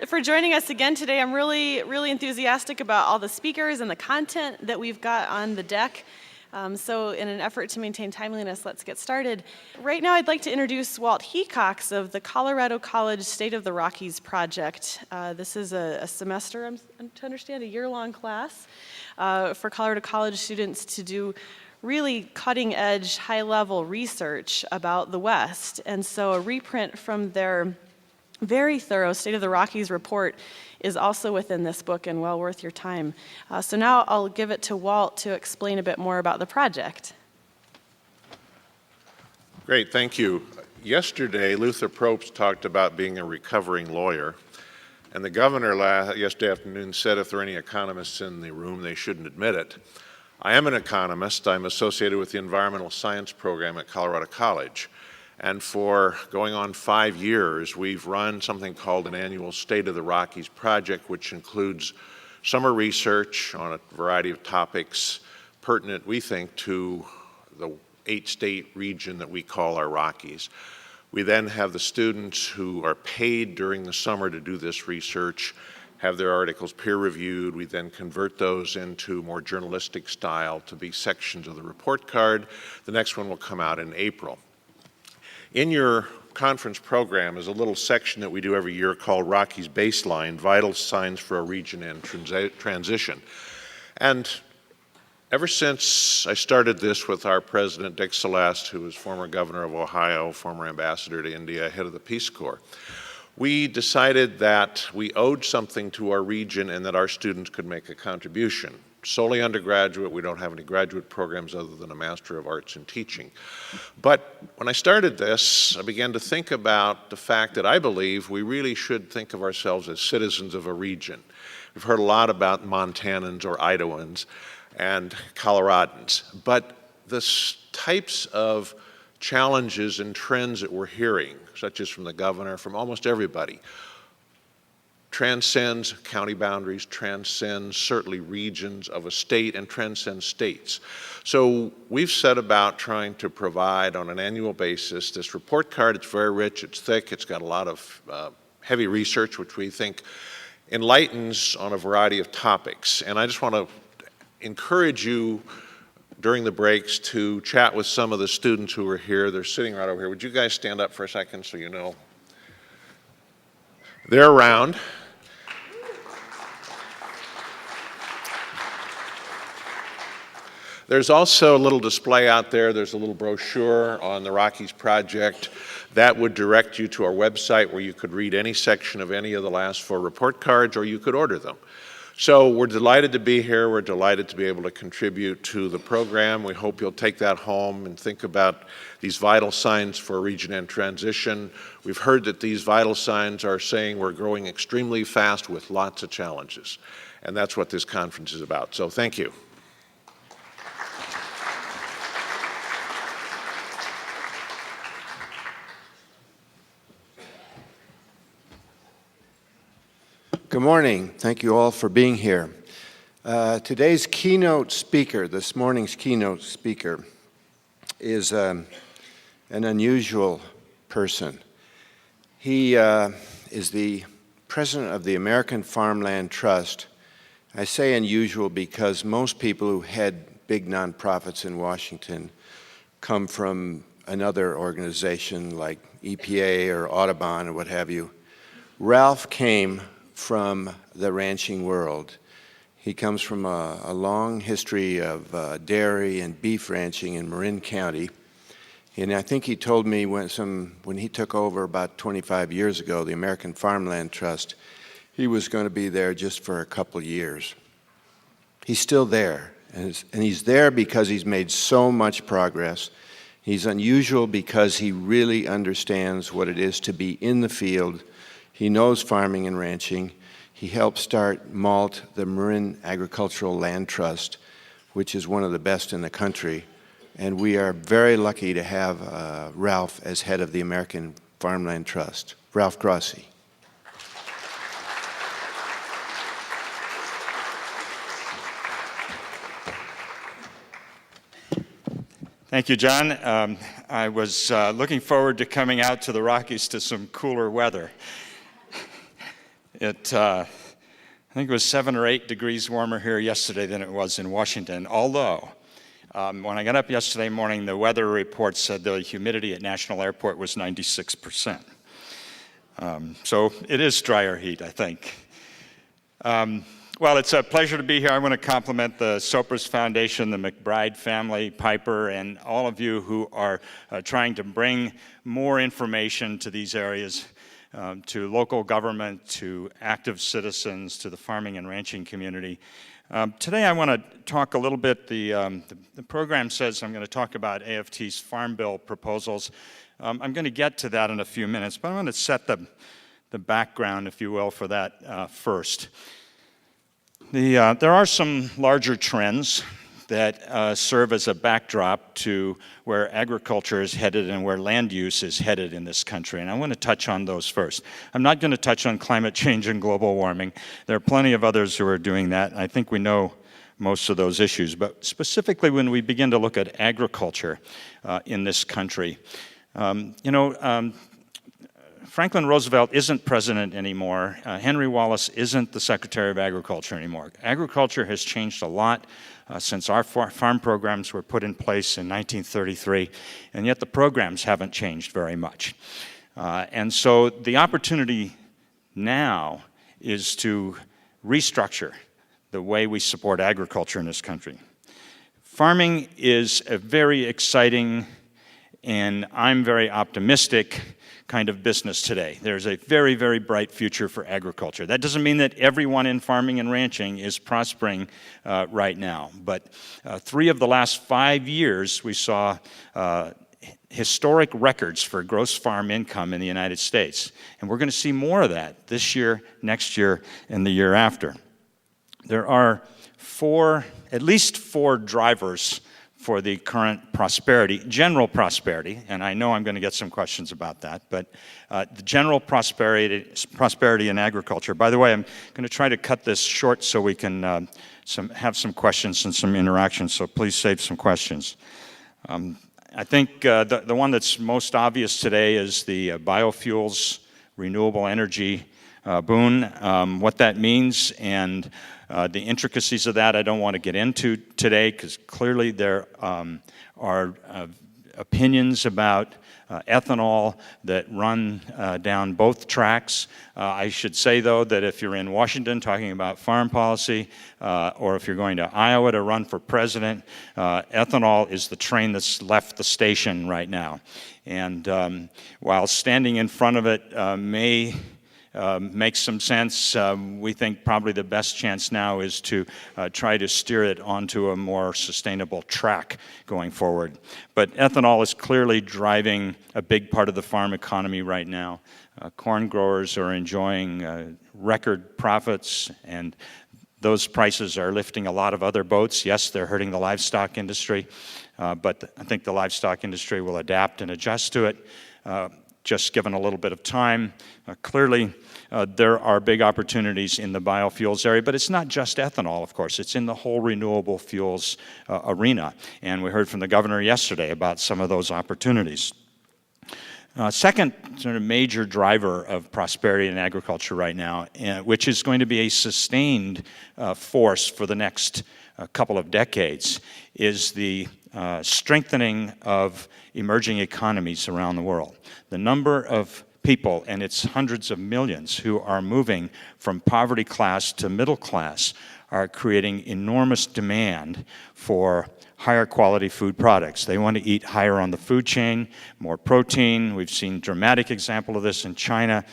for joining us again today. I'm really enthusiastic about all the speakers and the content that we've got on the deck. So in an effort to maintain timeliness, let's get started. Right now, I'd like to introduce Walt Hecox of the Colorado College State of the Rockies project. This is a semester, I'm to understand, a year-long class for Colorado College students to do really cutting-edge, high-level research about the West. And so a reprint from their very thorough State of the Rockies report is also within this book and well worth your time. So now I'll give it to Walt to explain a bit more about the project. Great, thank you. Yesterday, Luther Probst talked about being a recovering lawyer, and the governor yesterday afternoon said if there are any economists in the room, they shouldn't admit it. I am an economist. I'm associated with the environmental science program at Colorado College. And for going on 5 years, we've run something called an annual State of the Rockies project, which includes summer research on a variety of topics pertinent, we think, to the 8-state region that we call our Rockies. We then have the students who are paid during the summer to do this research, have their articles peer-reviewed. We then convert those into more journalistic style to be sections of the report card. The next one will come out in April. In your conference program is a little section that we do every year called Rockies Baseline, Vital Signs for a Region in Transition. And ever since I started this with our president, Dick Celeste, who was former governor of Ohio, former ambassador to India, head of the Peace Corps, we decided that we owed something to our region and that our students could make a contribution. Solely undergraduate, we don't have any graduate programs other than a Master of Arts in Teaching. But when I started this, I began to think about the fact that I believe we really should think of ourselves as citizens of a region. We've heard a lot about Montanans or Idahoans and Coloradans, but the types of challenges and trends that we're hearing, such as from the governor, from almost everybody, transcends county boundaries, transcends certainly regions of a state, and transcends states. So we've set about trying to provide on an annual basis this report card. It's very rich, it's thick, it's got a lot of heavy research, which we think enlightens on a variety of topics. And I just want to encourage you during the breaks to chat with some of the students who are here. They're sitting right over here. Would you guys stand up for a second so you know? They're around. There's also a little display out there. There's a little brochure on the Rockies Project that would direct you to our website where you could read any section of any of the last 4 report cards, or you could order them. So we're delighted to be here. We're delighted to be able to contribute to the program. We hope you'll take that home and think about these vital signs for a region in transition. We've heard that these vital signs are saying we're growing extremely fast with lots of challenges. And that's what this conference is about. So thank you. Good morning. Thank you all for being here. Today's keynote speaker, this morning's keynote speaker, is an unusual person. He is the president of the American Farmland Trust. I say unusual because most people who head big nonprofits in Washington come from another organization like EPA or Audubon or what have you. Ralph came from the ranching world. He comes from a long history of dairy and beef ranching in Marin County. And I think he told me when he took over about 25 years ago, the American Farmland Trust, he was going to be there just for a couple of years. He's still there, and he's there because he's made so much progress. He's unusual because he really understands what it is to be in the field. He knows farming and ranching. He helped start MALT, the Marin Agricultural Land Trust, which is one of the best in the country. And we are very lucky to have Ralph as head of the American Farmland Trust. Ralph Grossi. Thank you, John. I was looking forward to coming out to the Rockies to some cooler weather. I think it was 7 or 8 degrees warmer here yesterday than it was in Washington, although when I got up yesterday morning, the weather report said the humidity at National Airport was 96%. So it is drier heat, I think. Well, it's a pleasure to be here. I want to compliment the Sopris Foundation, the McBride family, Piper, and all of you who are trying to bring more information to these areas, to local government, to active citizens, to the farming and ranching community. Today I want to talk a little bit, the program says I'm going to talk about AFT's Farm Bill proposals. I'm going to get to that in a few minutes, but I want to set the background, if you will, for that first. There are some larger trends that serve as a backdrop to where agriculture is headed and where land use is headed in this country, and I want to touch on those first. I'm not going to touch on climate change and global warming. There are plenty of others who are doing that, and I think we know most of those issues. But specifically when we begin to look at agriculture in this country, Franklin Roosevelt isn't president anymore. Henry Wallace isn't the Secretary of Agriculture anymore. Agriculture has changed a lot since our farm programs were put in place in 1933, and yet the programs haven't changed very much. And so the opportunity now is to restructure the way we support agriculture in this country. Farming is a very exciting, and I'm very optimistic, kind of business today. There's a very, very bright future for agriculture. That doesn't mean that everyone in farming and ranching is prospering right now, but 3 of the last 5 years we saw historic records for gross farm income in the United States, and we're going to see more of that this year, next year, and the year after. There are at least four drivers for the current prosperity, general prosperity, and I know I'm going to get some questions about that, but the general prosperity in agriculture. By the way, I'm going to try to cut this short so we can have some questions and some interaction, so please save some questions. I think the one that's most obvious today is the biofuels, renewable energy boon, what that means, and the intricacies of that I don't want to get into today because clearly there are opinions about ethanol that run down both tracks. I should say, though, that if you're in Washington talking about farm policy or if you're going to Iowa to run for president, ethanol is the train that's left the station right now. And while standing in front of it may makes some sense. We think probably the best chance now is to try to steer it onto a more sustainable track going forward. But ethanol is clearly driving a big part of the farm economy right now. Corn growers are enjoying record profits, and those prices are lifting a lot of other boats. Yes, they're hurting the livestock industry, but I think the livestock industry will adapt and adjust to it. Just given a little bit of time. Clearly, there are big opportunities in the biofuels area, but it's not just ethanol, of course. It's in the whole renewable fuels arena, and we heard from the governor yesterday about some of those opportunities. Second sort of major driver of prosperity in agriculture right now, which is going to be a sustained force for the next couple of decades, is the strengthening of emerging economies around the world. The number of people, and it's hundreds of millions, who are moving from poverty class to middle class are creating enormous demand for higher quality food products. They want to eat higher on the food chain, more protein. We've seen dramatic example of this in China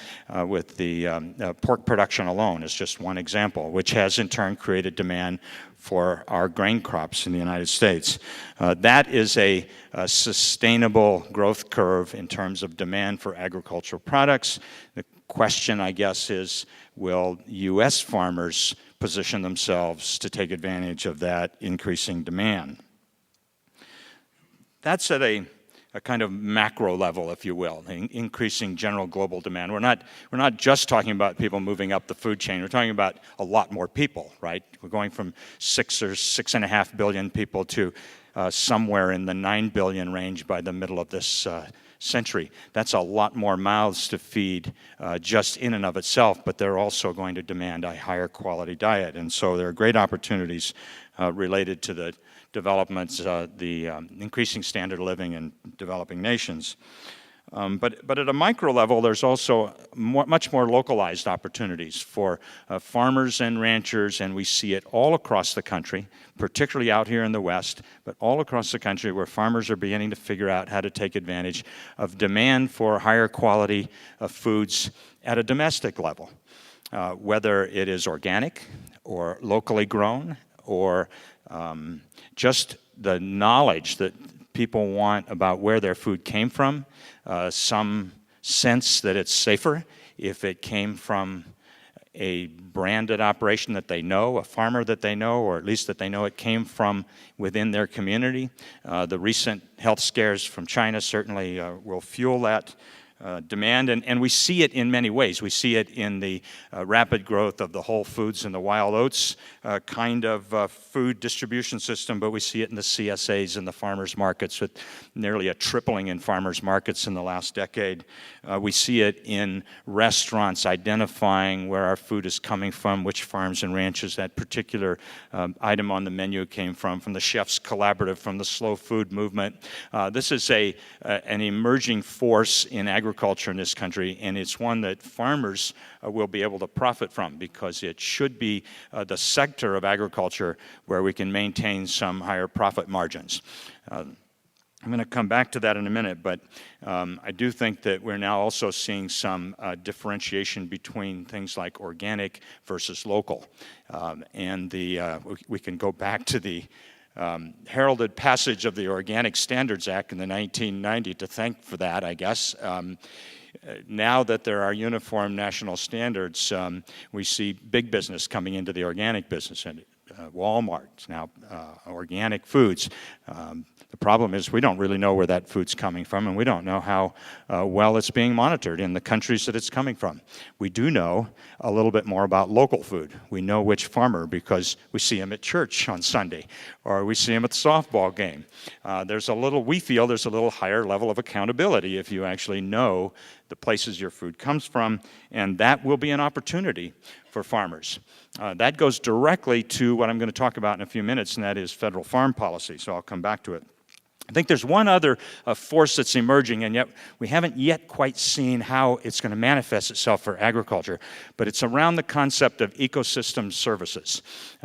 with the pork production alone is just one example, which has in turn created demand for our grain crops in the United States. That is a sustainable growth curve in terms of demand for agricultural products. The question, I guess, is will U.S. farmers position themselves to take advantage of that increasing demand? That's at a kind of macro level, if you will, increasing general global demand. We're not just talking about people moving up the food chain. We're talking about a lot more people, right? We're going from 6 or 6.5 billion people to somewhere in the 9 billion range by the middle of this century. That's a lot more mouths to feed just in and of itself, but they're also going to demand a higher quality diet. And so there are great opportunities related to the developments, the increasing standard of living in developing nations. But at a micro level, there's also much more localized opportunities for farmers and ranchers, and we see it all across the country, particularly out here in the West, but all across the country where farmers are beginning to figure out how to take advantage of demand for higher quality foods at a domestic level, whether it is organic or locally grown or just the knowledge that people want about where their food came from, some sense that it's safer if it came from a branded operation that they know, a farmer that they know, or at least that they know it came from within their community. The recent health scares from China certainly will fuel that demand, and we see it in many ways. We see it in the rapid growth of the Whole Foods and the Wild Oats kind of food distribution system, but we see it in the CSAs and the farmers markets with nearly a tripling in farmers markets in the last decade. We see it in restaurants identifying where our food is coming from, which farms and ranches that particular item on the menu came from the Chefs Collaborative, from the slow food movement. This is an emerging force in agriculture in this country, and it's one that farmers will be able to profit from because it should be the sector of agriculture where we can maintain some higher profit margins. I'm going to come back to that in a minute, but I do think that we're now also seeing some differentiation between things like organic versus local. And we can go back to the heralded passage of the Organic Standards Act in the 1990 to thank for that, I guess. Now that there are uniform national standards, we see big business coming into the organic business, and Walmart now organic foods. The problem is we don't really know where that food's coming from, and we don't know how well it's being monitored in the countries that it's coming from. We do know a little bit more about local food. We know which farmer because we see him at church on Sunday, or we see him at the softball game. We feel there's a little higher level of accountability if you actually know the places your food comes from, and that will be an opportunity for farmers. That goes directly to what I'm going to talk about in a few minutes, and that is federal farm policy, so I'll come back to it. I think there's one other force that's emerging, and yet we haven't yet quite seen how it's going to manifest itself for agriculture, but it's around the concept of ecosystem services.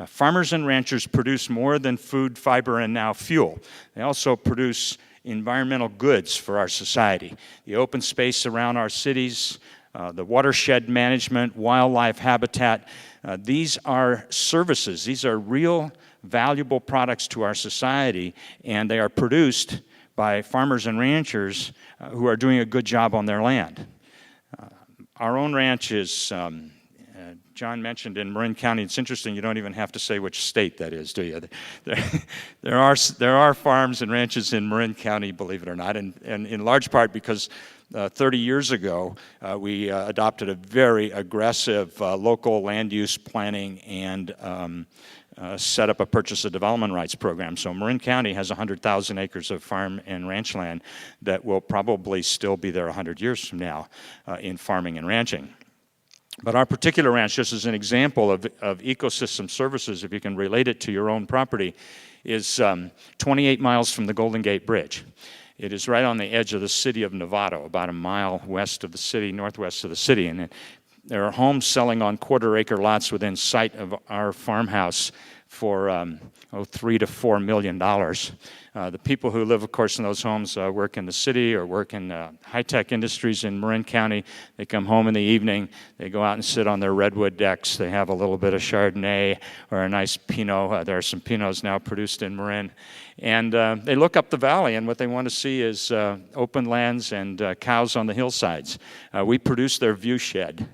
Farmers and ranchers produce more than food, fiber, and now fuel. They also produce environmental goods for our society. The open space around our cities, the watershed management, wildlife habitat, these are services. These are real valuable products to our society, and they are produced by farmers and ranchers who are doing a good job on their land. Our own ranch is, John mentioned in Marin County. It's interesting, you don't even have to say which state that is, do you? There are farms and ranches in Marin County, believe it or not, and in large part because 30 years ago, we adopted a very aggressive local land use planning and set up a purchase of development rights program. So Marin County has 100,000 acres of farm and ranch land that will probably still be there 100 years from now in farming and ranching. But our particular ranch, just as an example of ecosystem services, if you can relate it to your own property, is 28 miles from the Golden Gate Bridge. It is right on the edge of the city of Novato, about a mile west of the city, northwest of the city. And there are homes selling on quarter-acre lots within sight of our farmhouse for $3 to $4 million. The people who live, of course, in those homes work in the city or work in high-tech industries in Marin County. They come home in the evening. They go out and sit on their redwood decks. They have a little bit of Chardonnay or a nice Pinot. There are some Pinots now produced in Marin. And they look up the valley, and what they want to see is open lands and cows on the hillsides. We produce their view shed.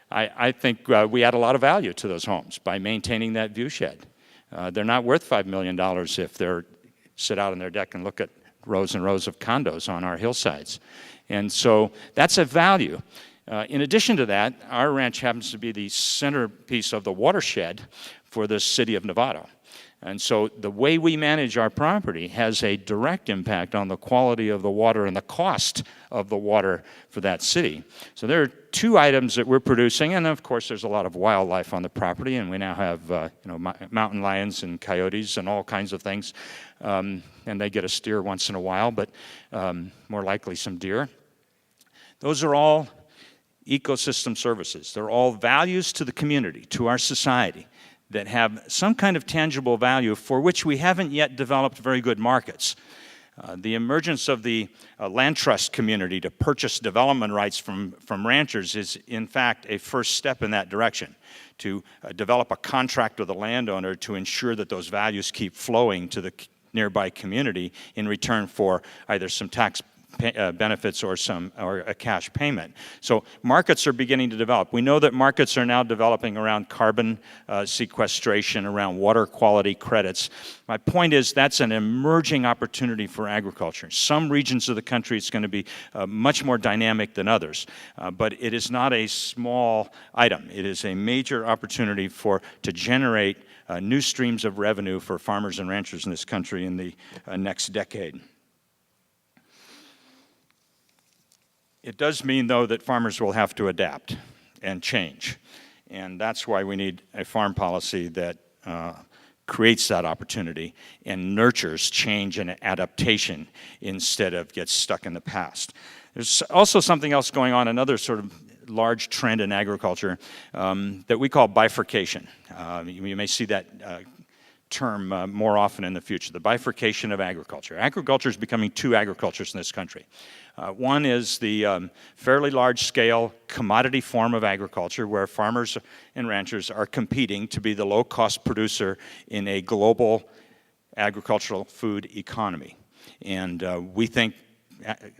I think we add a lot of value to those homes by maintaining that view shed. They're not worth $5 million if they sit out on their deck and look at rows and rows of condos on our hillsides. And so that's a value. In addition to that, our ranch happens to be the centerpiece of the watershed for the city of Novato. And so the way we manage our property has a direct impact on the quality of the water and the cost of the water for that city. So there are two items that we're producing, and of course there's a lot of wildlife on the property, and we now have mountain lions and coyotes and all kinds of things, and they get a steer once in a while, but more likely some deer. Those are all ecosystem services. They're all values to the community, to our society, that have some kind of tangible value for which we haven't yet developed very good markets. The emergence of the land trust community to purchase development rights from ranchers is, in fact, a first step in that direction, to develop a contract with the landowner to ensure that those values keep flowing to the nearby community in return for either some tax benefits or a cash payment. So markets are beginning to develop. We know that markets are now developing around carbon sequestration, around water quality credits. My point is that's an emerging opportunity for agriculture. Some regions of the country it's going to be much more dynamic than others, but it is not a small item. It is a major opportunity to generate new streams of revenue for farmers and ranchers in this country in the next decade. It does mean, though, that farmers will have to adapt and change. And that's why we need a farm policy that creates that opportunity and nurtures change and adaptation instead of gets stuck in the past. There's also something else going on, another sort of large trend in agriculture that we call bifurcation. You may see that term more often in the future, the bifurcation of agriculture. Agriculture is becoming two agricultures in this country. One is the fairly large-scale commodity form of agriculture where farmers and ranchers are competing to be the low-cost producer in a global agricultural food economy. And we think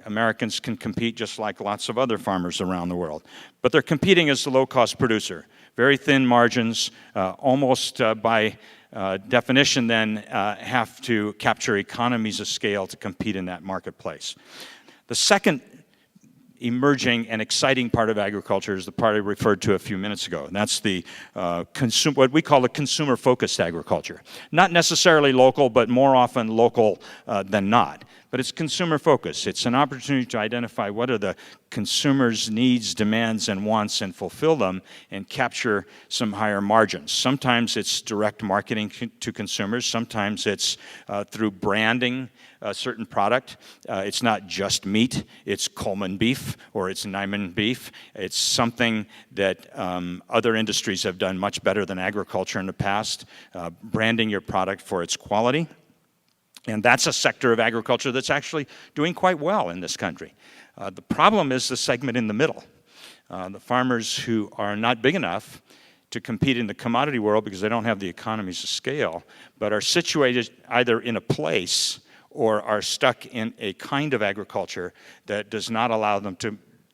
Americans can compete just like lots of other farmers around the world. But they're competing as the low-cost producer. Very thin margins, almost by definition then have to capture economies of scale to compete in that marketplace. The second emerging and exciting part of agriculture is the part I referred to a few minutes ago, and that's the what we call the consumer-focused agriculture. Not necessarily local, but more often local than not. But it's consumer-focused. It's an opportunity to identify what are the consumer's needs, demands, and wants and fulfill them and capture some higher margins. Sometimes it's direct marketing to consumers. Sometimes it's through branding a certain product. It's not just meat. It's Coleman beef or it's Nyman beef. It's something that other industries have done much better than agriculture in the past, branding your product for its quality. And that's a sector of agriculture that's actually doing quite well in this country. The problem is the segment in the middle. The farmers who are not big enough to compete in the commodity world because they don't have the economies of scale, but are situated either in a place or are stuck in a kind of agriculture that does not allow them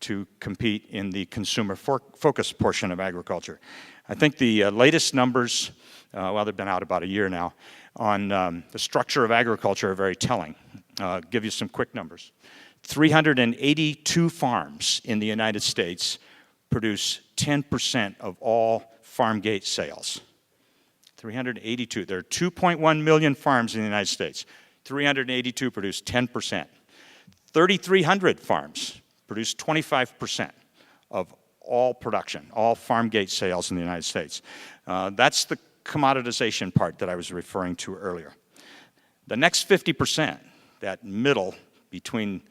to compete in the consumer-focused portion of agriculture. I think the latest numbers, well, they've been out about a year now, on the structure of agriculture are very telling. I'll give you some quick numbers. 382 farms in the United States produce 10% of all farm gate sales. 382. There are 2.1 million farms in the United States. 382 produce 10%. 3,300 farms produce 25% of all production, all farm gate sales in the United States. That's the commoditization part that I was referring to earlier. The next 50%, that middle between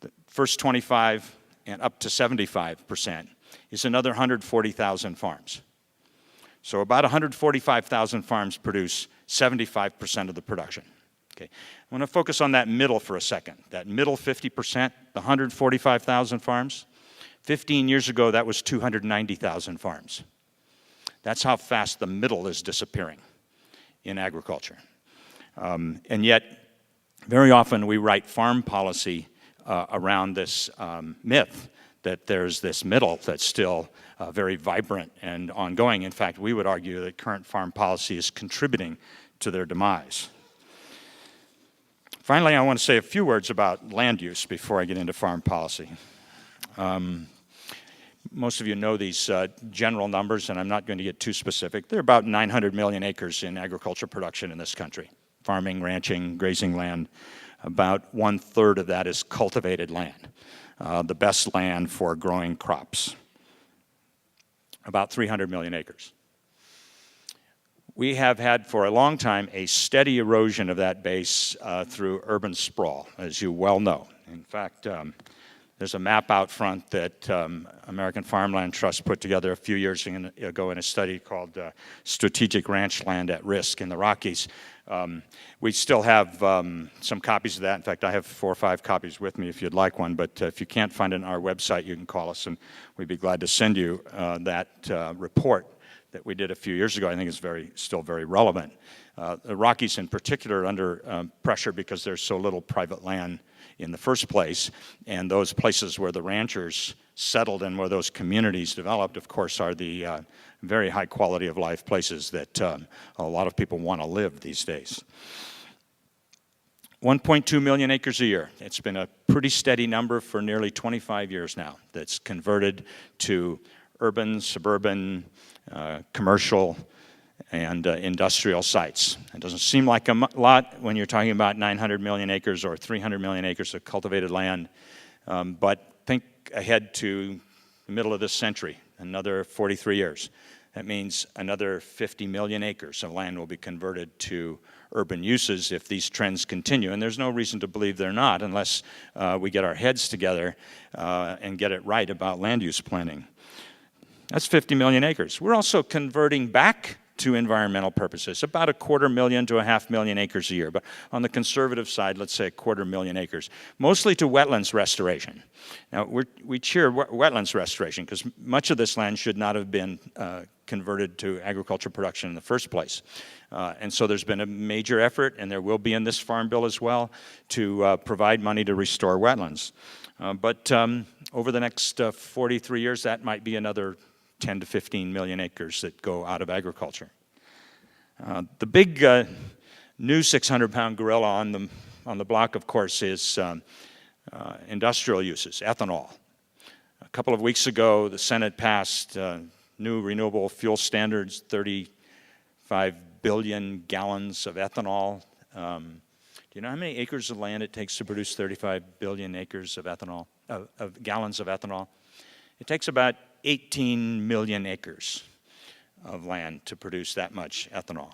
the first 25 and up to 75%, is another 140,000 farms. So about 145,000 farms produce 75% of the production. Okay. I want to focus on that middle for a second. That middle 50%, the 145,000 farms. 15 years ago, that was 290,000 farms. That's how fast the middle is disappearing in agriculture. And yet, very often we write farm policy around this myth that there's this middle that's still very vibrant and ongoing. In fact, we would argue that current farm policy is contributing to their demise. Finally, I want to say a few words about land use before I get into farm policy. most of you know these general numbers, and I'm not going to get too specific. There are about 900 million acres in agriculture production in this country. Farming, ranching, grazing land. About 1/3 of that is cultivated land, the best land for growing crops. About 300 million acres. We have had for a long time a steady erosion of that base through urban sprawl, as you well know. In fact, there's a map out front that American Farmland Trust put together a few years ago in a study called Strategic Ranch Land at Risk in the Rockies. We still have some copies of that. In fact, I have 4 or 5 copies with me if you'd like one, but if you can't find it on our website, you can call us and we'd be glad to send you that report that we did a few years ago. I think it's still very relevant. The Rockies in particular are under pressure because there's so little private land in the first place, and those places where the ranchers settled and where those communities developed, of course, are the very high quality of life places that a lot of people want to live these days. 1.2 million acres a year. It's been a pretty steady number for nearly 25 years now that's converted to urban, suburban, commercial, and industrial sites. It doesn't seem like a lot when you're talking about 900 million acres or 300 million acres of cultivated land, but think ahead to the middle of this century, another 43 years. That means another 50 million acres of land will be converted to urban uses if these trends continue, and there's no reason to believe they're not unless we get our heads together and get it right about land use planning. That's 50 million acres. We're also converting back to environmental purposes, about 250,000 to 500,000 acres a year. But on the conservative side, let's say 250,000 acres, mostly to wetlands restoration. Now, we cheer wetlands restoration because much of this land should not have been converted to agriculture production in the first place. And so there's been a major effort, and there will be in this farm bill as well, to provide money to restore wetlands. But over the next 43 years, that might be another 10 to 15 million acres that go out of agriculture. The big new 600-pound gorilla on the block, of course, is industrial uses, ethanol. A couple of weeks ago, the Senate passed new renewable fuel standards, 35 billion gallons of ethanol. Do you know how many acres of land it takes to produce 35 billion acres of ethanol, of gallons of ethanol? It takes about 18 million acres of land to produce that much ethanol.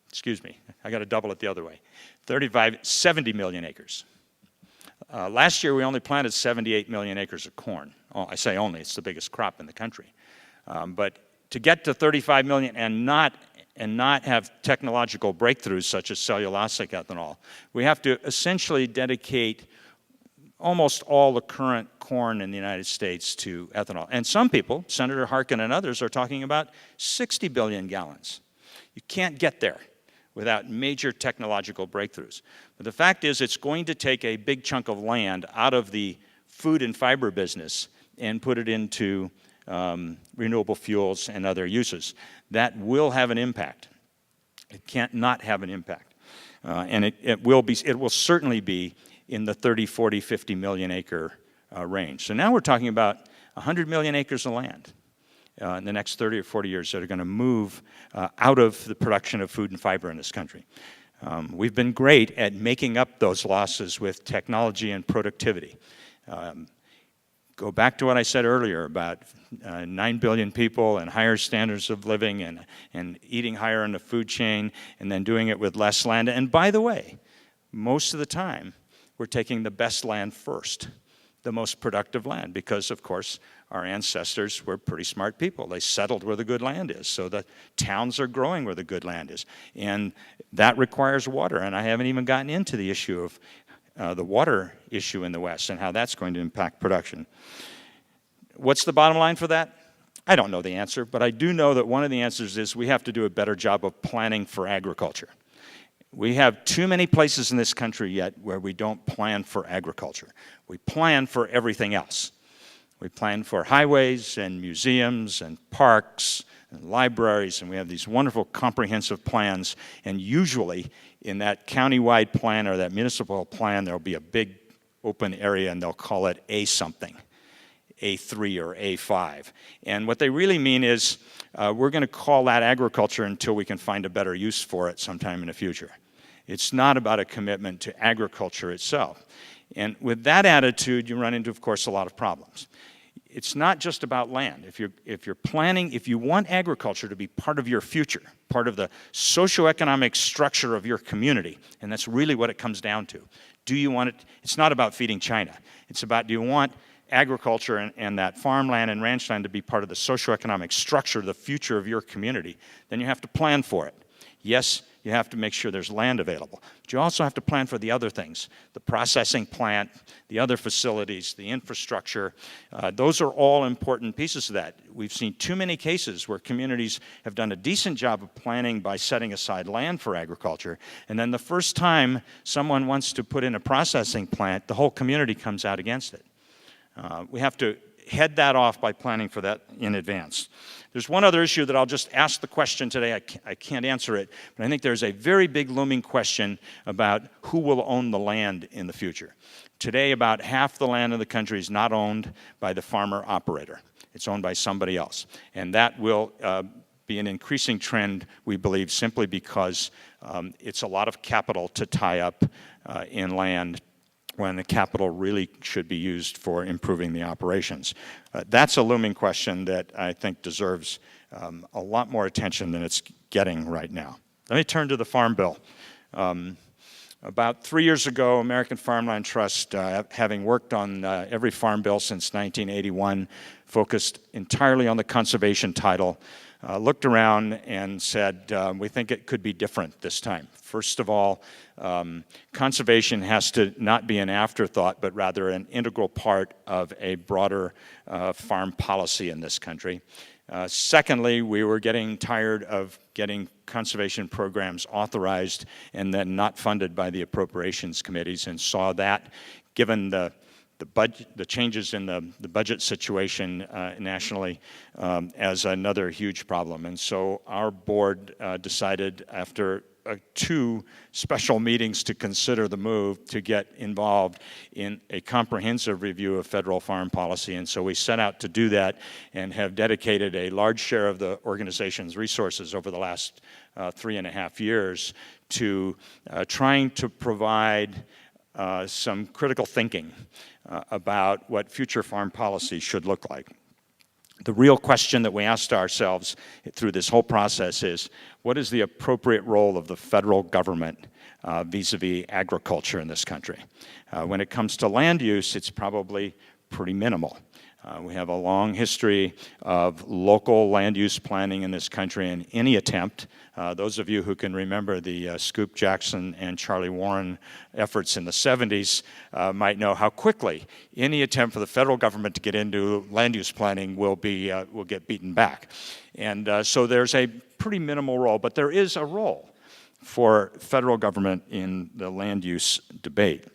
Excuse me, I got to double it the other way. 70 million acres. Last year we only planted 78 million acres of corn. Oh, I say only, it's the biggest crop in the country. But to get to 35 million and not have technological breakthroughs such as cellulosic ethanol, we have to essentially dedicate almost all the current corn in the United States to ethanol. And some people, Senator Harkin and others, are talking about 60 billion gallons. You can't get there without major technological breakthroughs. But the fact is it's going to take a big chunk of land out of the food and fiber business and put it into renewable fuels and other uses. That will have an impact. It can't not have an impact. And it will certainly be in the 30, 40, 50 million acre range. So now we're talking about 100 million acres of land in the next 30 or 40 years that are going to move out of the production of food and fiber in this country. We've been great at making up those losses with technology and productivity. Go back to what I said earlier about 9 billion people and higher standards of living and eating higher in the food chain and then doing it with less land. And by the way, most of the time, we're taking the best land first, the most productive land, because, of course, our ancestors were pretty smart people. They settled where the good land is, so the towns are growing where the good land is. And that requires water, and I haven't even gotten into the issue of the water issue in the West and how that's going to impact production. What's the bottom line for that? I don't know the answer, but I do know that one of the answers is we have to do a better job of planning for agriculture. We have too many places in this country yet where we don't plan for agriculture. We plan for everything else. We plan for highways and museums and parks and libraries, and we have these wonderful comprehensive plans, and usually in that county-wide plan or that municipal plan, there'll be a big open area and they'll call it a something. A3 or A5. And what they really mean is we're going to call that agriculture until we can find a better use for it sometime in the future. It's not about a commitment to agriculture itself. And with that attitude, you run into, of course, a lot of problems. It's not just about land. If you're planning, if you want agriculture to be part of your future, part of the socioeconomic structure of your community, and that's really what it comes down to. Do you want it? It's not about feeding China. It's about, do you want agriculture and that farmland and ranch land to be part of the socioeconomic structure, the future of your community? Then you have to plan for it. Yes, you have to make sure there's land available. But you also have to plan for the other things, the processing plant, the other facilities, the infrastructure. Those are all important pieces of that. We've seen too many cases where communities have done a decent job of planning by setting aside land for agriculture, and then the first time someone wants to put in a processing plant, the whole community comes out against it. We have to head that off by planning for that in advance. There's one other issue that I'll just ask the question today. I can't answer it, but I think there's a very big looming question about who will own the land in the future. Today, about half the land in the country is not owned by the farmer operator. It's owned by somebody else. And that will be an increasing trend, we believe, simply because it's a lot of capital to tie up in land when the capital really should be used for improving the operations. That's a looming question that I think deserves a lot more attention than it's getting right now. Let me turn to the Farm Bill. About 3 years ago, American Farmland Trust, having worked on every farm bill since 1981, focused entirely on the conservation title, looked around and said, we think it could be different this time. First of all, conservation has to not be an afterthought, but rather an integral part of a broader farm policy in this country. Secondly, we were getting tired of getting conservation programs authorized and then not funded by the appropriations committees, and saw that, given the changes in the budget situation nationally, as another huge problem. And so our board decided, after 2 special meetings to consider the move, to get involved in a comprehensive review of federal farm policy. And so we set out to do that and have dedicated a large share of the organization's resources over the last 3.5 years to trying to provide some critical thinking about what future farm policy should look like. The real question that we asked ourselves through this whole process is, what is the appropriate role of the federal government vis-a-vis agriculture in this country? When it comes to land use, it's probably pretty minimal. We have a long history of local land use planning in this country, and any attempt, those of you who can remember the Scoop Jackson and Charlie Warren efforts in the 70s might know how quickly any attempt for the federal government to get into land use planning will get beaten back. And so there's a pretty minimal role, but there is a role for federal government in the land use debate.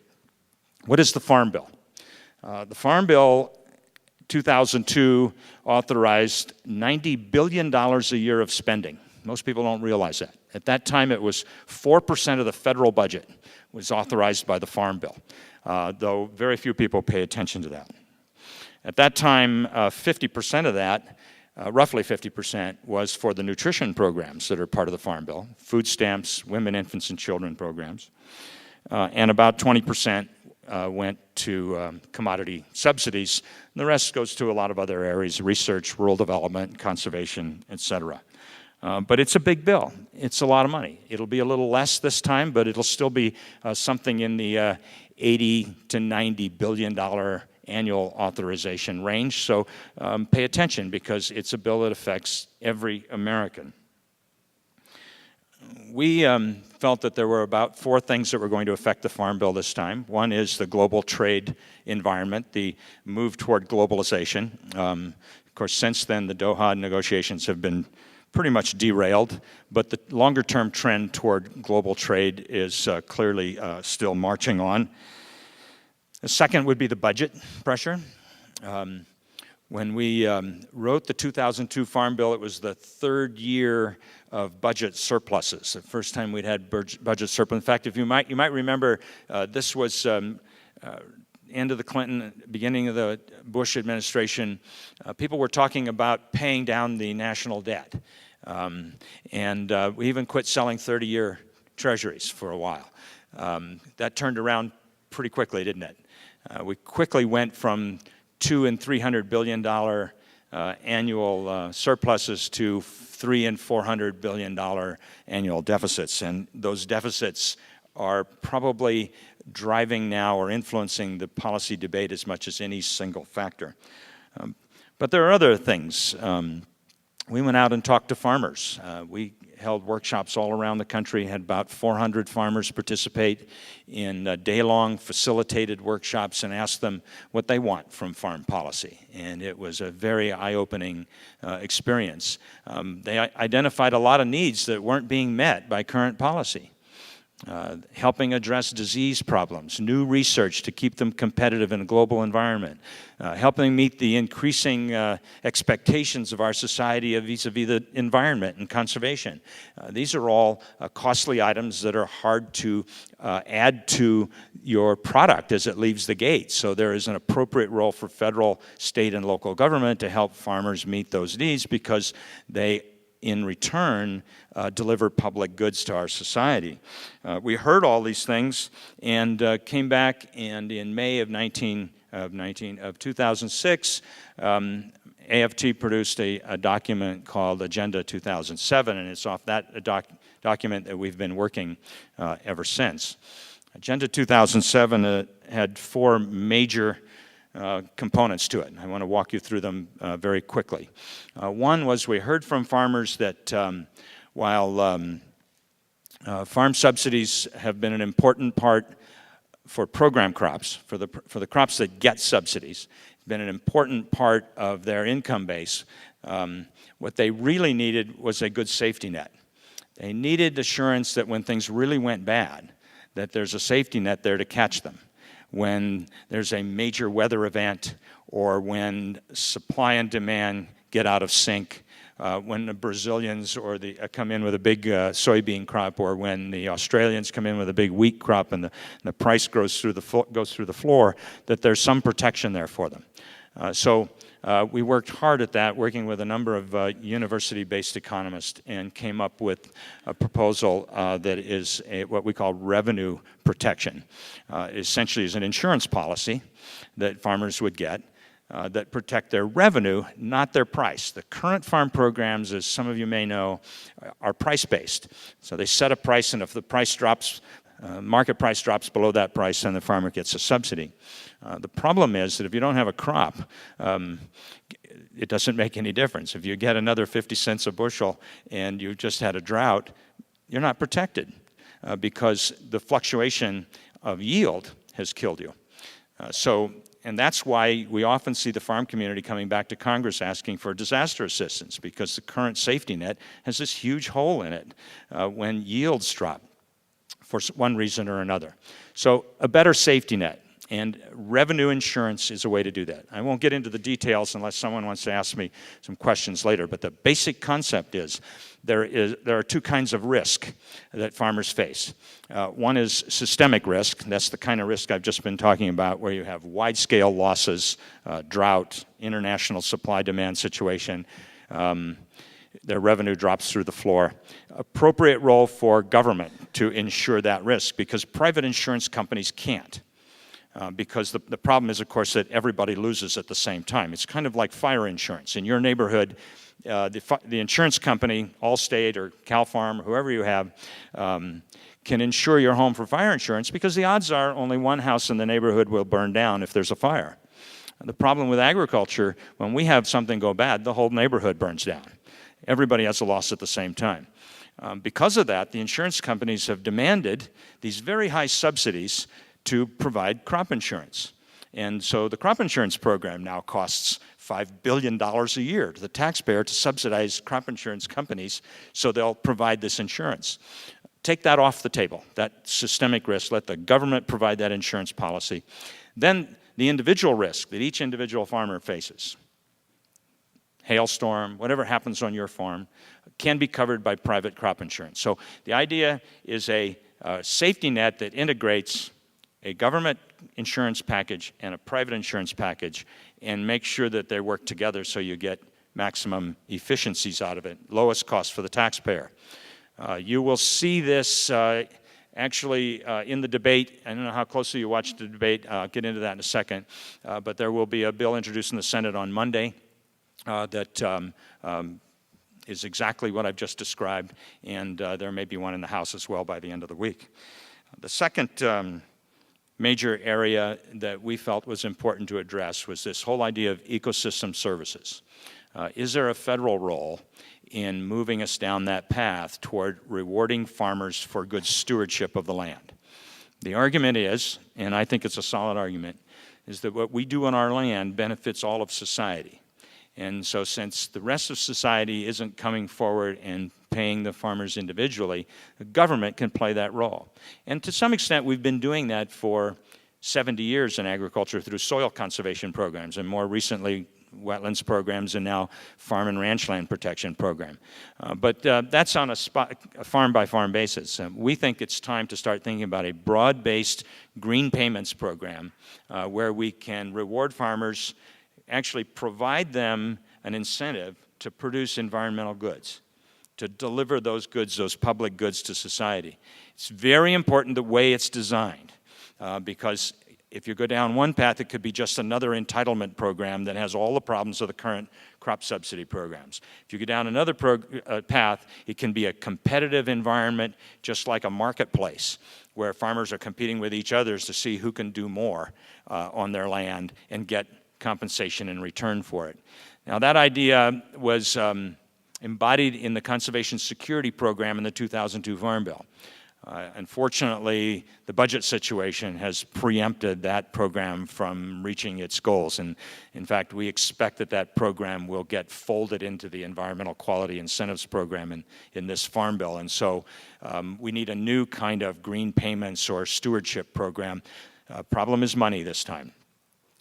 What is the Farm Bill? The Farm Bill 2002 authorized $90 billion a year of spending. Most people don't realize that. At that time, it was 4% of the federal budget was authorized by the Farm Bill, though very few people pay attention to that. At that time, 50% of that, roughly 50%, was for the nutrition programs that are part of the Farm Bill, food stamps, women, infants, and children programs, and about 20% went to commodity subsidies, and the rest goes to a lot of other areas: research, rural development, conservation, etc. But it's a big bill. It's a lot of money. It'll be a little less this time, but it'll still be something in the $80 to $90 billion annual authorization range. So pay attention, because it's a bill that affects every American. We felt that there were about 4 things that were going to affect the Farm Bill this time. One is the global trade environment, the move toward globalization. Of course, since then, the Doha negotiations have been pretty much derailed, but the longer-term trend toward global trade is clearly still marching on. The second would be the budget pressure. When we wrote the 2002 Farm Bill, it was the 3rd year of budget surpluses. The first time we'd had budget surplus. In fact, if you might remember, this was end of the Clinton, beginning of the Bush administration, people were talking about paying down the national debt. And we even quit selling 30-year treasuries for a while. That turned around pretty quickly, didn't it? We quickly went from $200 and $300 billion annual surpluses to $300 and $400 billion annual deficits. And those deficits are probably driving now or influencing the policy debate as much as any single factor. But there are other things. We went out and talked to farmers. We held workshops all around the country, had about 400 farmers participate in day-long facilitated workshops and asked them what they want from farm policy. And it was a very eye-opening experience. They identified a lot of needs that weren't being met by current policy. Helping address disease problems, new research to keep them competitive in a global environment, helping meet the increasing expectations of our society vis-a-vis the environment and conservation. These are all costly items that are hard to add to your product as it leaves the gate. So there is an appropriate role for federal, state, and local government to help farmers meet those needs because they in return, deliver public goods to our society. We heard all these things and came back, and in May of 2006, AFT produced a document called Agenda 2007, and it's off that document that we've been working ever since. Agenda 2007 had four major components to it. And I want to walk you through them very quickly. One was we heard from farmers that while farm subsidies have been an important part for program crops, for the crops that get subsidies, it's been an important part of their income base. What they really needed was a good safety net. They needed assurance that when things really went bad, that there's a safety net there to catch them. When there's a major weather event or when supply and demand get out of sync, when the Brazilians come in with a big soybean crop, or when the Australians come in with a big wheat crop and the price goes through the floor, that there's some protection there for them. So we worked hard at that, working with a number of university-based economists, and came up with a proposal that is what we call revenue protection. Essentially is an insurance policy that farmers would get that protect their revenue, not their price. The current farm programs, as some of you may know, are price-based. So they set a price, and if the price drops, market price drops below that price, then the farmer gets a subsidy. The problem is that if you don't have a crop, it doesn't make any difference. If you get another 50 cents a bushel and you just had a drought, you're not protected because the fluctuation of yield has killed you. And that's why we often see the farm community coming back to Congress asking for disaster assistance, because the current safety net has this huge hole in it when yields drop for one reason or another. So a better safety net. And revenue insurance is a way to do that. I won't get into the details unless someone wants to ask me some questions later, but the basic concept is there are two kinds of risk that farmers face. One is systemic risk. That's the kind of risk I've just been talking about, where you have wide-scale losses, drought, international supply-demand situation. Their revenue drops through the floor. Appropriate role for government to insure that risk, because private insurance companies can't. Because the problem is, of course, that everybody loses at the same time. It's kind of like fire insurance. In your neighborhood, the insurance company, Allstate or Cal Farm, or whoever you have, can insure your home for fire insurance because the odds are only one house in the neighborhood will burn down if there's a fire. The problem with agriculture, when we have something go bad, the whole neighborhood burns down. Everybody has a loss at the same time. Because of that, the insurance companies have demanded these very high subsidies to provide crop insurance. And so the crop insurance program now costs $5 billion a year to the taxpayer to subsidize crop insurance companies so they'll provide this insurance. Take that off the table, that systemic risk. Let the government provide that insurance policy. Then the individual risk that each individual farmer faces, hailstorm, whatever happens on your farm, can be covered by private crop insurance. So the idea is a safety net that integrates a government insurance package and a private insurance package and make sure that they work together so you get maximum efficiencies out of it, lowest cost for the taxpayer. You will see this actually in the debate. I don't know how closely you watched the debate. I'll get into that in a second. But there will be a bill introduced in the Senate on Monday that is exactly what I've just described, and there may be one in the House as well by the end of the week. The second major area that we felt was important to address was this whole idea of ecosystem services. Is there a federal role in moving us down that path toward rewarding farmers for good stewardship of the land? The argument is, and I think it's a solid argument, is that what we do on our land benefits all of society. And so since the rest of society isn't coming forward and paying the farmers individually, the government can play that role. And to some extent, we've been doing that for 70 years in agriculture through soil conservation programs, and more recently, wetlands programs, and now farm and ranch land protection program. But that's on a farm-by-farm basis. We think it's time to start thinking about a broad-based green payments program where we can reward farmers, actually provide them an incentive to produce environmental goods, to deliver those goods, those public goods to society. It's very important the way it's designed because if you go down one path, it could be just another entitlement program that has all the problems of the current crop subsidy programs. If you go down another path, it can be a competitive environment, just like a marketplace, where farmers are competing with each other to see who can do more on their land and get compensation in return for it. Now, that idea was embodied in the Conservation Security Program in the 2002 Farm Bill. Unfortunately, the budget situation has preempted that program from reaching its goals. And in fact, we expect that that program will get folded into the Environmental Quality Incentives Program in this Farm Bill. And so we need a new kind of green payments or stewardship program. Problem is money this time.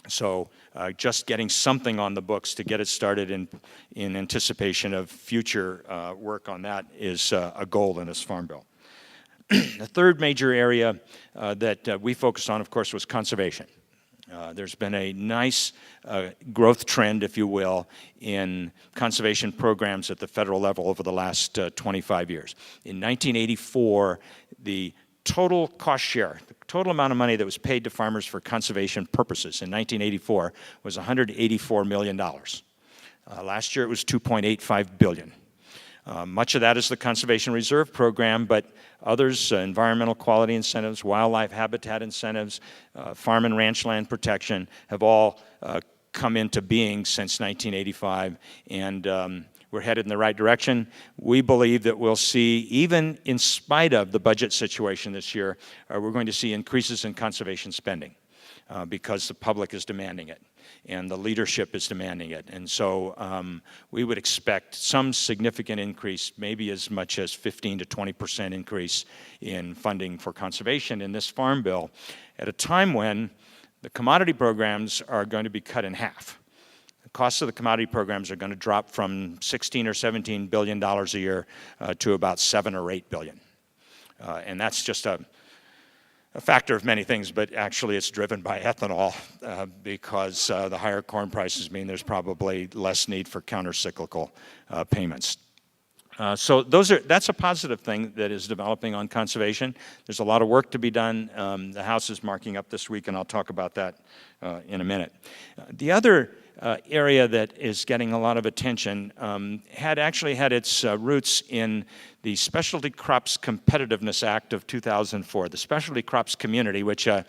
So just getting something on the books to get it started in anticipation of future work on that is a goal in this Farm Bill. The third major area that we focused on, of course, was conservation. There's been a nice growth trend, if you will, in conservation programs at the federal level over the last 25 years. In 1984, the total cost share, the total amount of money that was paid to farmers for conservation purposes in 1984 was $184 million. Last year it was $2.85 billion. Much of that is the Conservation Reserve Program, but others, environmental quality incentives, wildlife habitat incentives, farm and ranch land protection, have all come into being since 1985, and we're headed in the right direction. We believe that we'll see, even in spite of the budget situation this year, we're going to see increases in conservation spending because the public is demanding it and the leadership is demanding it. And so we would expect some significant increase, maybe as much as 15 to 20% increase in funding for conservation in this Farm Bill at a time when the commodity programs are going to be cut in half. The costs of the commodity programs are going to drop from $16 or $17 billion a year to about $7 or $8 billion. And that's just a factor of many things, but actually it's driven by ethanol because the higher corn prices mean there's probably less need for counter-cyclical payments. So that's a positive thing that is developing on conservation. There's a lot of work to be done. The House is marking up this week, and I'll talk about that in a minute. The other area that is getting a lot of attention had actually had its roots in the Specialty Crops Competitiveness Act of 2004, the specialty crops community, which is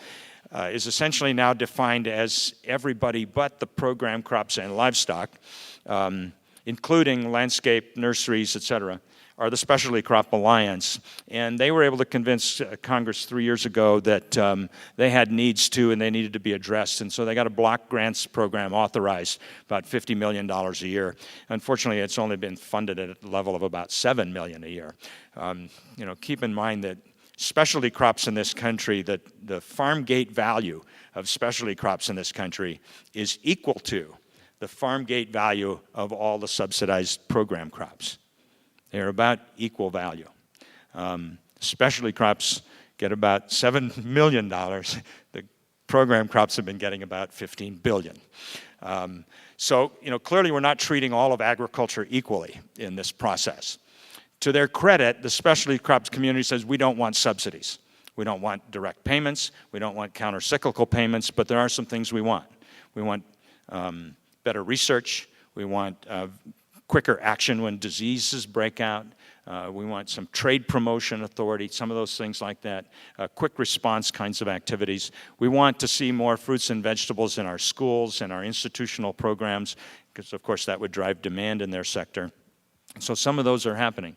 essentially now defined as everybody but the program crops and livestock, including landscape, nurseries, et cetera, are the Specialty Crop Alliance. And they were able to convince Congress 3 years ago that they had needs too and they needed to be addressed. And so they got a block grants program authorized, about $50 million a year. Unfortunately, it's only been funded at a level of about $7 million a year. Keep in mind that specialty crops in this country, that the farm gate value of specialty crops in this country is equal to the farm gate value of all the subsidized program crops. They're about equal value. Specialty crops get about $7 million. The program crops have been getting about $15 billion. So, clearly we're not treating all of agriculture equally in this process. To their credit, the specialty crops community says we don't want subsidies. We don't want direct payments. We don't want counter-cyclical payments, but there are some things we want. We want better research. We want quicker action when diseases break out. We want some trade promotion authority, some of those things like that, quick response kinds of activities. We want to see more fruits and vegetables in our schools and our institutional programs, because of course that would drive demand in their sector. So some of those are happening.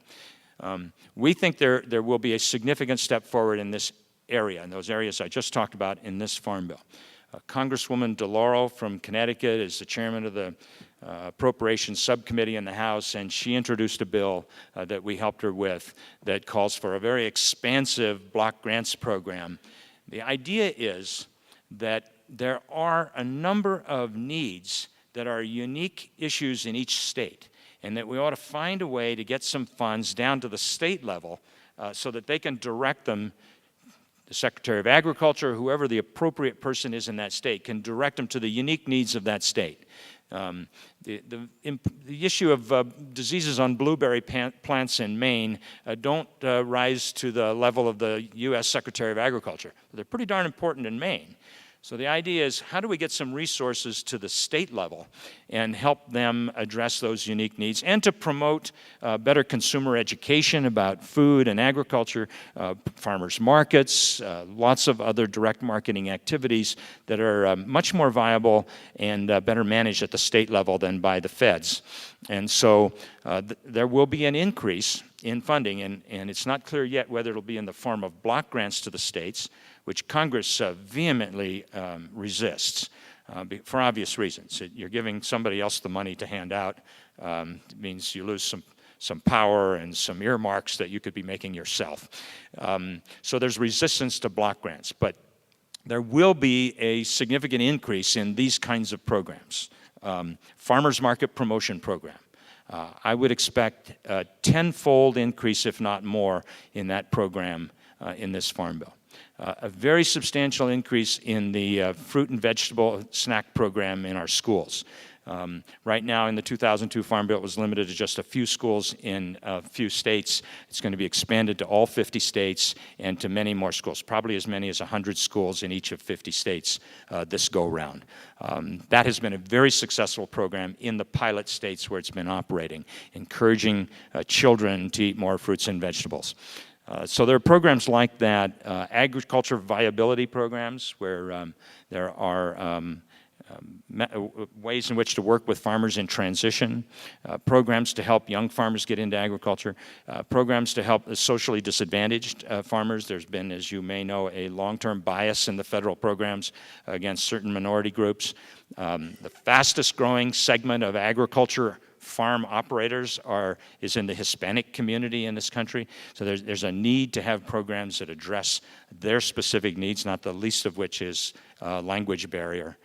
We think there will be a significant step forward in this area, in those areas I just talked about in this Farm Bill. Congresswoman DeLauro from Connecticut is the chairman of the Appropriations Subcommittee in the House, and she introduced a bill that we helped her with that calls for a very expansive block grants program. The idea is that there are a number of needs that are unique issues in each state, and that we ought to find a way to get some funds down to the state level so that they can direct them. The Secretary of Agriculture, whoever the appropriate person is in that state, can direct them to the unique needs of that state. The issue of diseases on blueberry plants in Maine don't rise to the level of the U.S. Secretary of Agriculture. They're pretty darn important in Maine. So the idea is, how do we get some resources to the state level and help them address those unique needs, and to promote better consumer education about food and agriculture, farmers markets, lots of other direct marketing activities that are much more viable and better managed at the state level than by the feds. And so there will be an increase in funding, and it's not clear yet whether it'll be in the form of block grants to the states, which Congress vehemently resists for obvious reasons. You're giving somebody else the money to hand out. It means you lose some power and some earmarks that you could be making yourself. So there's resistance to block grants, but there will be a significant increase in these kinds of programs. Farmers Market Promotion Program. I would expect a tenfold increase, if not more, in that program in this Farm Bill. A very substantial increase in the fruit and vegetable snack program in our schools. Right now in the 2002 Farm Bill, it was limited to just a few schools in a few states. It's going to be expanded to all 50 states and to many more schools, probably as many as 100 schools in each of 50 states this go-round. That has been a very successful program in the pilot states where it's been operating, encouraging children to eat more fruits and vegetables. So there are programs like that, agriculture viability programs where there are ways in which to work with farmers in transition, programs to help young farmers get into agriculture, programs to help the socially disadvantaged farmers. There's been, as you may know, a long-term bias in the federal programs against certain minority groups. The fastest growing segment of agriculture farm operators is in the Hispanic community in this country. So there's a need to have programs that address their specific needs, not the least of which is language barrier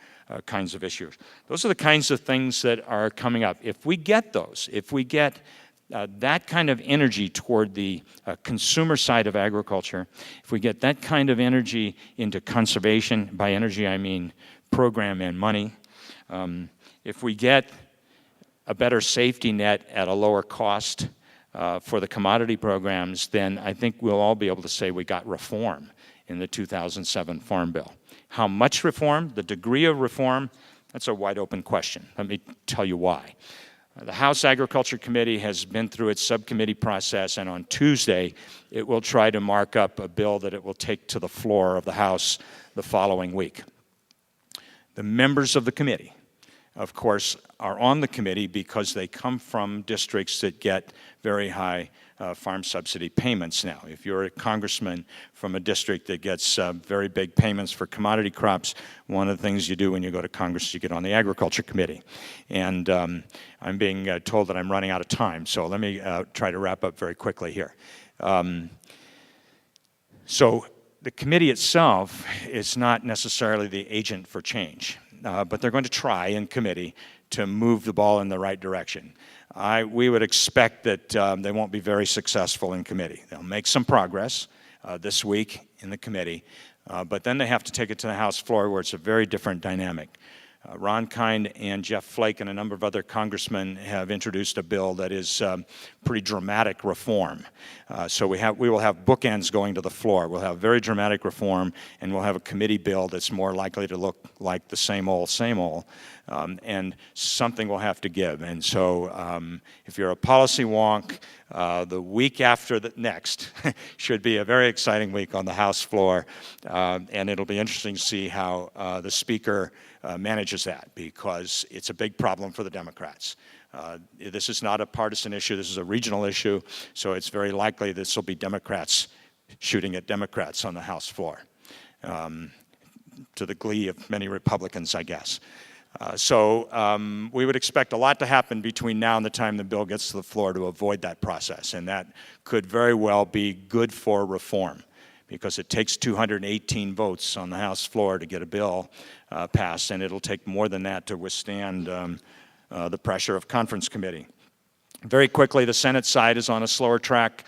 kinds of issues. Those are the kinds of things that are coming up. If we get those, if we get that kind of energy toward the consumer side of agriculture, if we get that kind of energy into conservation, by energy I mean program and money, if we get a better safety net at a lower cost for the commodity programs, then I think we'll all be able to say we got reform in the 2007 Farm Bill. How much reform, the degree of reform, that's a wide open question. Let me tell you why. The House Agriculture Committee has been through its subcommittee process, and on Tuesday it will try to mark up a bill that it will take to the floor of the House the following week. The members of the committee, of course, are on the committee because they come from districts that get very high farm subsidy payments now. If you're a congressman from a district that gets very big payments for commodity crops, one of the things you do when you go to Congress is you get on the Agriculture Committee. And I'm being told that I'm running out of time, so let me try to wrap up very quickly here. So the committee itself is not necessarily the agent for change, but they're going to try in committee to move the ball in the right direction. We would expect that they won't be very successful in committee. They'll make some progress this week in the committee, but then they have to take it to the House floor where it's a very different dynamic. Ron Kind and Jeff Flake and a number of other congressmen have introduced a bill that is pretty dramatic reform. So we will have bookends going to the floor. We'll have very dramatic reform, and we'll have a committee bill that's more likely to look like the same old, and something will have to give. And so if you're a policy wonk, the week after the next should be a very exciting week on the House floor, and it'll be interesting to see how the Speaker manages that, because it's a big problem for the Democrats. This is not a partisan issue, this is a regional issue, so it's very likely this will be Democrats shooting at Democrats on the House floor, to the glee of many Republicans, I guess. We would expect a lot to happen between now and the time the bill gets to the floor to avoid that process, and that could very well be good for reform, because it takes 218 votes on the House floor to get a bill passed, and it'll take more than that to withstand the pressure of conference committee. Very quickly, the Senate side is on a slower track.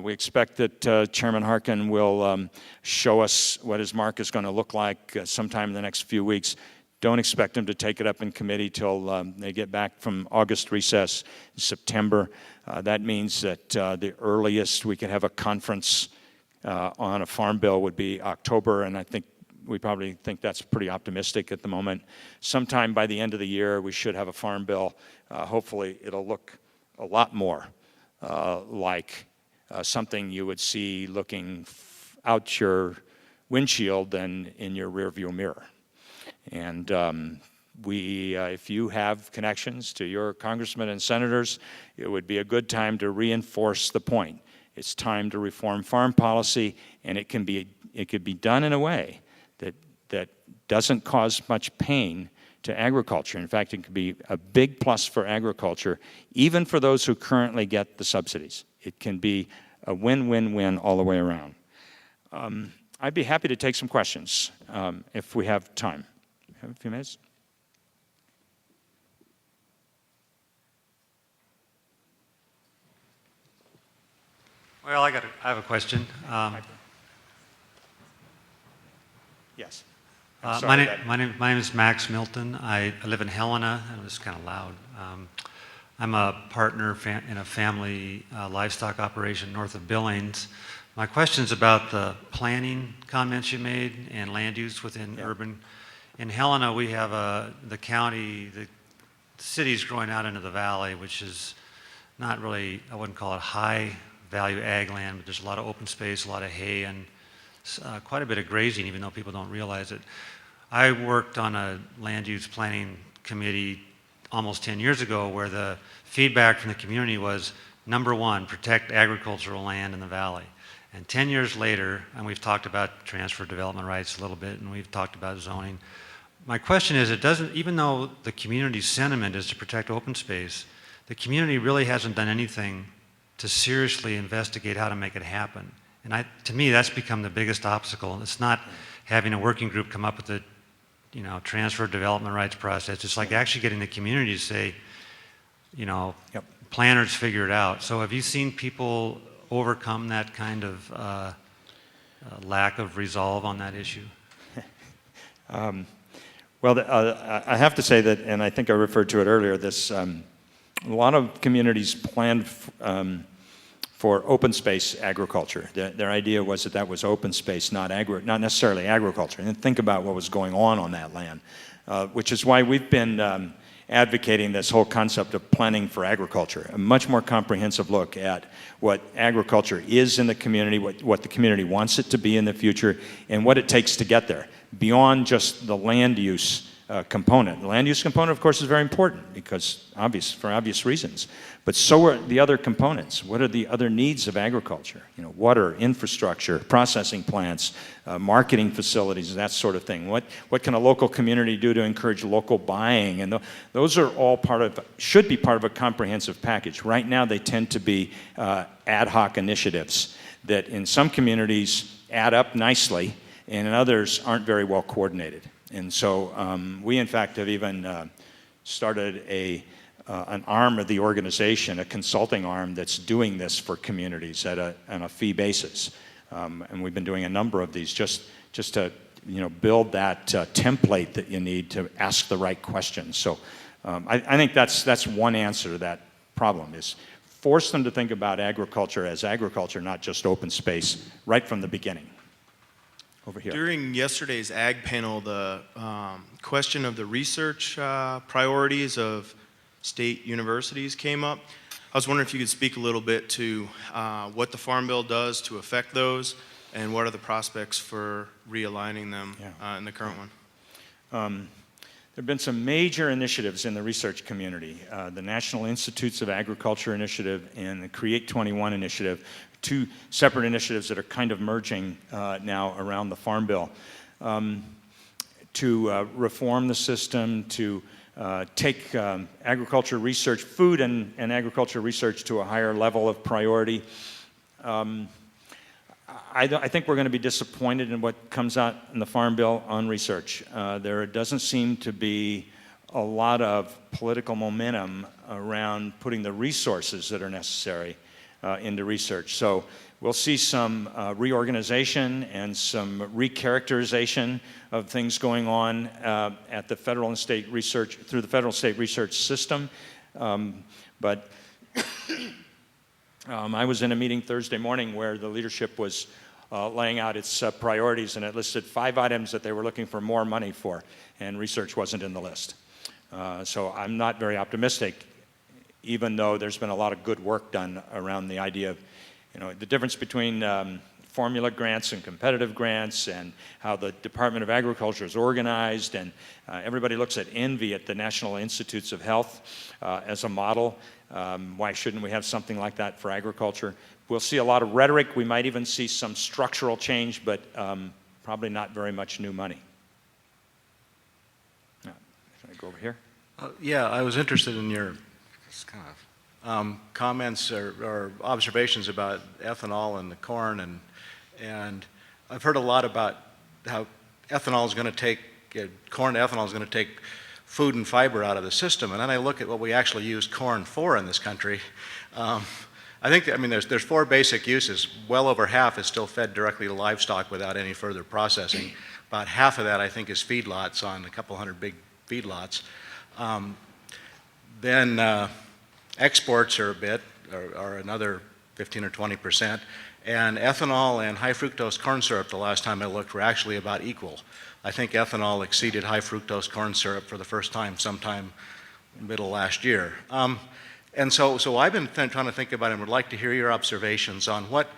We expect that Chairman Harkin will show us what his mark is going to look like sometime in the next few weeks. Don't expect him to take it up in committee till they get back from August recess in September. That means that the earliest we could have a conference on a farm bill would be October, and I think we probably think that's pretty optimistic at the moment. Sometime by the end of the year, we should have a farm bill. Hopefully, it'll look a lot more like something you would see looking out your windshield than in your rearview mirror. And if you have connections to your congressmen and senators, it would be a good time to reinforce the point. It's time to reform farm policy, and it could be done in a way that doesn't cause much pain to agriculture. In fact, it could be a big plus for agriculture, even for those who currently get the subsidies. It can be a win-win-win all the way around. I'd be happy to take some questions if we have time. Have a few minutes? Well, I have a question. Yes. My name is Max Milton. I live in Helena, and it was kind of loud. I'm a partner in a family livestock operation north of Billings. My question is about the planning comments you made and land use within urban. In Helena, we have the county, the city's growing out into the valley, which is not really, I wouldn't call it high value ag land, but there's a lot of open space, a lot of hay, and quite a bit of grazing, even though people don't realize it. I worked on a land use planning committee almost 10 years ago where the feedback from the community was, number one, protect agricultural land in the valley. And 10 years later, and we've talked about transfer development rights a little bit, and we've talked about zoning. My question is, even though the community's sentiment is to protect open space, the community really hasn't done anything to seriously investigate how to make it happen. And to me, that's become the biggest obstacle. It's not having a working group come up with the transfer development rights process. It's like actually getting the community to say, planners figure it out. So have you seen people overcome that kind of lack of resolve on that issue? Well, I have to say that, and I think I referred to it earlier, a lot of communities planned for open space agriculture. Their idea was that was open space, not necessarily agriculture. And think about what was going on that land, which is why we've been advocating this whole concept of planning for agriculture, a much more comprehensive look at what agriculture is in the community, what the community wants it to be in the future, and what it takes to get there, beyond just the land use component. The land use component, of course, is very important for obvious reasons. But so are the other components. What are the other needs of agriculture? Water, infrastructure, processing plants, marketing facilities, that sort of thing. What can a local community do to encourage local buying? And those are all should be part of a comprehensive package. Right now, they tend to be ad hoc initiatives that in some communities add up nicely, and in others aren't very well coordinated. And so we, in fact, have even started an arm of the organization, a consulting arm that's doing this for communities on a fee basis. And we've been doing a number of these just to build that template that you need to ask the right questions. So I think that's one answer to that problem, is force them to think about agriculture as agriculture, not just open space, right from the beginning. Over here. During yesterday's Ag panel, the question of the research priorities of state universities came up. I was wondering if you could speak a little bit to what the Farm Bill does to affect those, and what are the prospects for realigning them in the current one? There have been some major initiatives in the research community. The National Institutes of Agriculture Initiative and the Create 21 Initiative, two separate initiatives that are kind of merging now around the Farm Bill to reform the system, to take agriculture research, food and agriculture research to a higher level of priority. I think we're going to be disappointed in what comes out in the Farm Bill on research. There doesn't seem to be a lot of political momentum around putting the resources that are necessary into research. So we'll see some reorganization and some recharacterization of things going on at the federal and state research, through the federal and state research system. But I was in a meeting Thursday morning where the leadership was laying out its priorities, and it listed 5 items that they were looking for more money for, and research wasn't in the list. So I'm not very optimistic, even though there's been a lot of good work done around the idea of, the difference between formula grants and competitive grants, and how the Department of Agriculture is organized, and everybody looks at envy at the National Institutes of Health as a model. Why shouldn't we have something like that for agriculture? We'll see a lot of rhetoric. We might even see some structural change, but probably not very much new money. Can I go over here? Yeah, I was interested in your comments or observations about ethanol and the corn, and I've heard a lot about how ethanol is going to take, corn ethanol is going to take food and fiber out of the system, and then I look at what we actually use corn for in this country. I think, there's 4 basic uses. Well over half is still fed directly to livestock without any further processing. About half of that, I think, is feedlots on a couple hundred big feedlots. Then exports are another 15 or 20%. And ethanol and high fructose corn syrup, the last time I looked, were actually about equal. I think ethanol exceeded high fructose corn syrup for the first time sometime middle last year. And so I've been trying to think about it and would like to hear your observations on what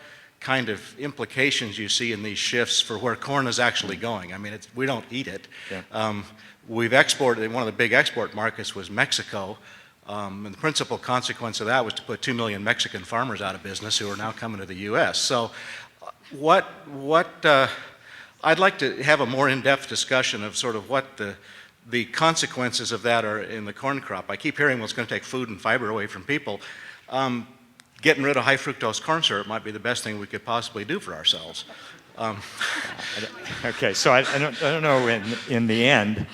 kind of implications you see in these shifts for where corn is actually going. We don't eat it. Yeah. We've exported, one of the big export markets was Mexico. And the principal consequence of that was to put 2 million Mexican farmers out of business who are now coming to the U.S. So I'd like to have a more in-depth discussion of sort of what the consequences of that are in the corn crop. I keep hearing, well, it's going to take food and fiber away from people. Getting rid of high fructose corn syrup might be the best thing we could possibly do for ourselves. Okay, so I don't know in the end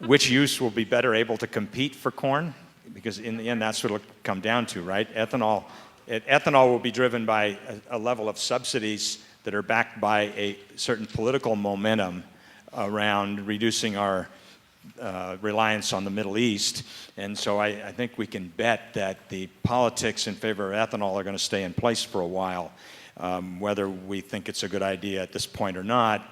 which use will be better able to compete for corn, because in the end that's what it'll come down to, right? Ethanol will be driven by a level of subsidies that are backed by a certain political momentum around reducing our reliance on the Middle East. And so I think we can bet that the politics in favor of ethanol are going to stay in place for a while. Whether we think it's a good idea at this point or not,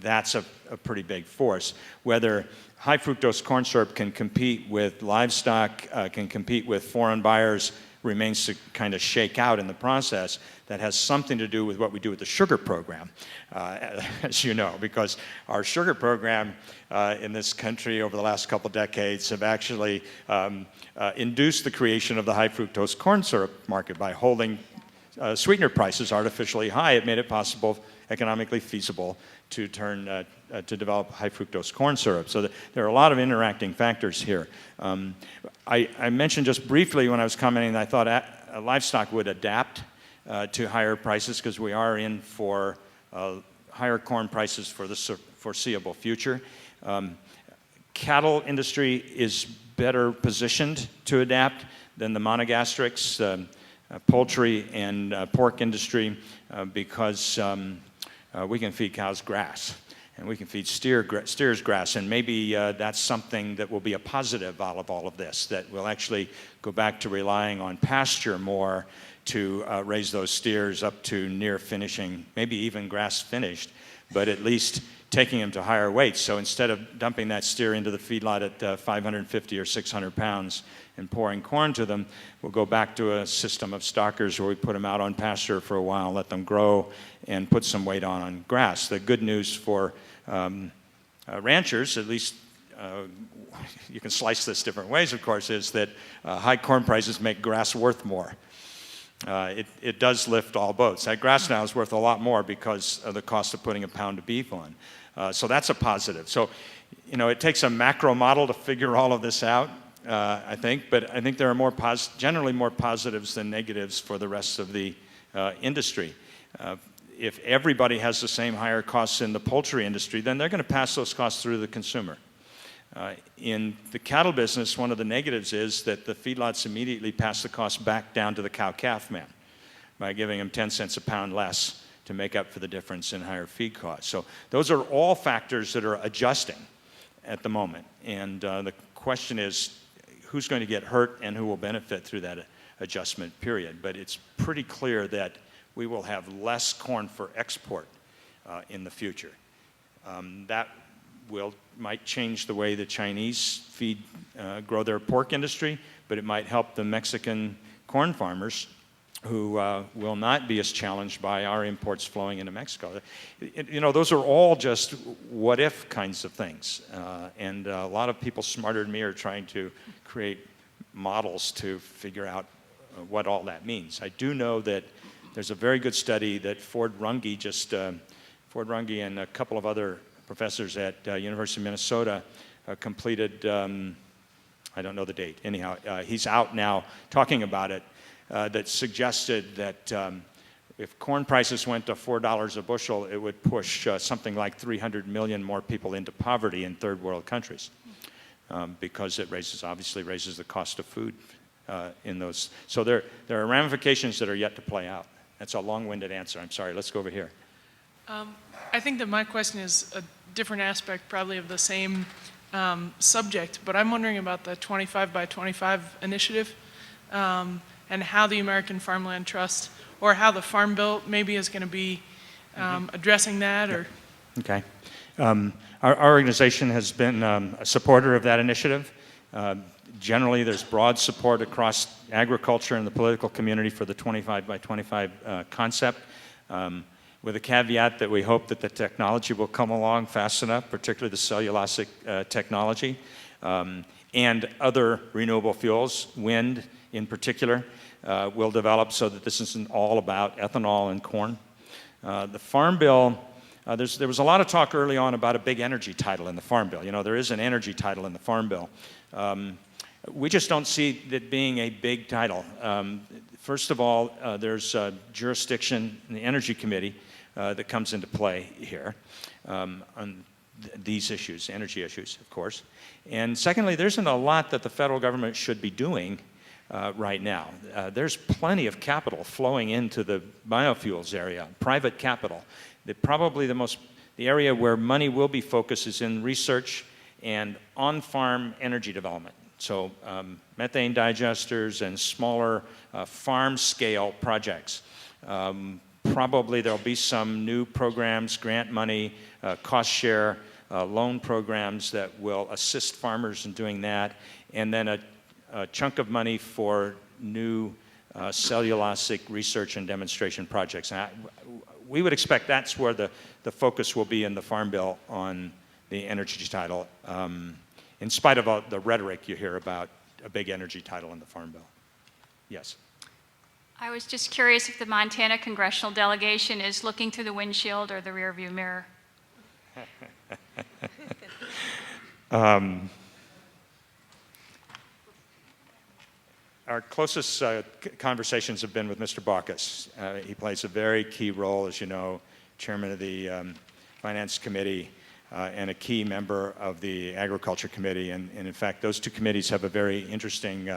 that's a pretty big force. Whether high fructose corn syrup can compete with livestock, can compete with foreign buyers, remains to kind of shake out in the process. That has something to do with what we do with the sugar program, as you know, because our sugar program in this country over the last couple decades have actually induced the creation of the high fructose corn syrup market by holding sweetener prices artificially high. It made it possible, economically feasible, to to develop high fructose corn syrup. So there are a lot of interacting factors here. I mentioned just briefly when I was commenting that I thought livestock would adapt to higher prices, because we are in for higher corn prices for the foreseeable future. Cattle industry is better positioned to adapt than the monogastrics. poultry and pork industry because we can feed cows grass. And we can feed steers grass, and maybe that's something that will be a positive out of all of this, that we'll actually go back to relying on pasture more to raise those steers up to near finishing, maybe even grass finished, but at least taking them to higher weights. So instead of dumping that steer into the feedlot at 550 or 600 pounds and pouring corn to them, we'll go back to a system of stockers where we put them out on pasture for a while, let them grow, and put some weight on grass. The good news for ranchers, at least you can slice this different ways, of course, is that high corn prices make grass worth more. It does lift all boats. That grass now is worth a lot more because of the cost of putting a pound of beef on. So that's a positive. So, you know, it takes a macro model to figure all of this out, I think, but I think there are generally more positives than negatives for the rest of the industry. If everybody has the same higher costs in the poultry industry, then they're going to pass those costs through to the consumer. In the cattle business, one of the negatives is that the feedlots immediately pass the cost back down to the cow-calf man by giving them 10 cents a pound less to make up for the difference in higher feed costs. So those are all factors that are adjusting at the moment. And the question is, who's going to get hurt and who will benefit through that adjustment period? But it's pretty clear that we will have less corn for export in the future. That might change the way the Chinese grow their pork industry, but it might help the Mexican corn farmers who will not be as challenged by our imports flowing into Mexico. You know, those are all just what-if kinds of things. And a lot of people smarter than me are trying to create models to figure out what all that means. I do know that there's a very good study that Ford Runge and a couple of other professors at University of Minnesota completed, I don't know the date, anyhow, he's out now talking about it, that suggested that if corn prices went to $4 a bushel, it would push something like 300 million more people into poverty in third world countries because it obviously raises the cost of food in those. So there are ramifications that are yet to play out. That's a long-winded answer. I'm sorry. Let's go over here. I think that my question is a different aspect probably of the same subject, but I'm wondering about the 25 by 25 initiative and how the American Farmland Trust or how the Farm Bill maybe is going to be addressing that. Or Okay. Our organization has been a supporter of that initiative. Generally, there's broad support across agriculture and the political community for the 25 by 25 concept, with a caveat that we hope that the technology will come along fast enough, particularly the cellulosic technology, and other renewable fuels, wind in particular, will develop so that this isn't all about ethanol and corn. The Farm Bill, there was a lot of talk early on about a big energy title in the Farm Bill. You know, there is an energy title in the Farm Bill. We just don't see it being a big title. First of all, there's jurisdiction in the Energy Committee that comes into play here on these issues, energy issues, of course. And secondly, there isn't a lot that the federal government should be doing right now. There's plenty of capital flowing into the biofuels area, private capital. Probably the area where money will be focused is in research and on-farm energy development. So methane digesters and smaller farm-scale projects. Probably there'll be some new programs, grant money, cost share, loan programs that will assist farmers in doing that, and then a chunk of money for new cellulosic research and demonstration projects. And we would expect that's where the focus will be in the Farm Bill on the energy title, in spite of the rhetoric you hear about a big energy title in the Farm Bill. Yes? I was just curious if the Montana congressional delegation is looking through the windshield or the rearview mirror. Our closest conversations have been with Mr. Baucus. He plays a very key role, as you know, chairman of the Finance Committee. and a key member of the Agriculture Committee. And in fact, those two committees have a very interesting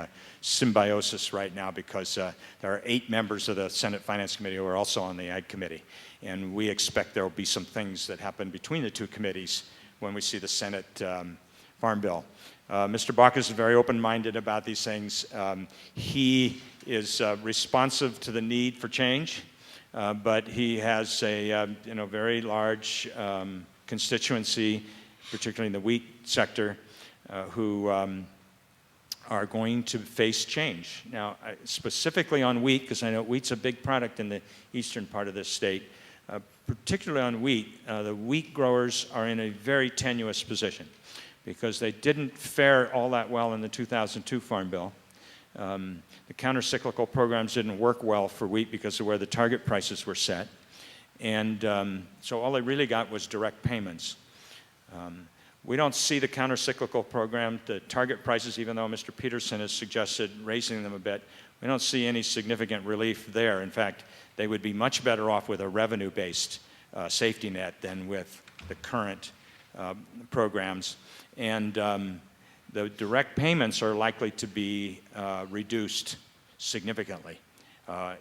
symbiosis right now because there are 8 members of the Senate Finance Committee who are also on the Ag Committee. And we expect there will be some things that happen between the two committees when we see the Senate Farm Bill. Mr. Baucus is very open-minded about these things. He is responsive to the need for change, but he has a very large constituency, particularly in the wheat sector, who are going to face change. Now, specifically on wheat, because I know wheat's a big product in the eastern part of this state, particularly on wheat, the wheat growers are in a very tenuous position because they didn't fare all that well in the 2002 Farm Bill. The counter-cyclical programs didn't work well for wheat because of where the target prices were set. And so all they really got was direct payments. We don't see the counter-cyclical program, the target prices, even though Mr. Peterson has suggested raising them a bit, we don't see any significant relief there. In fact, they would be much better off with a revenue-based safety net than with the current programs. And the direct payments are likely to be reduced significantly,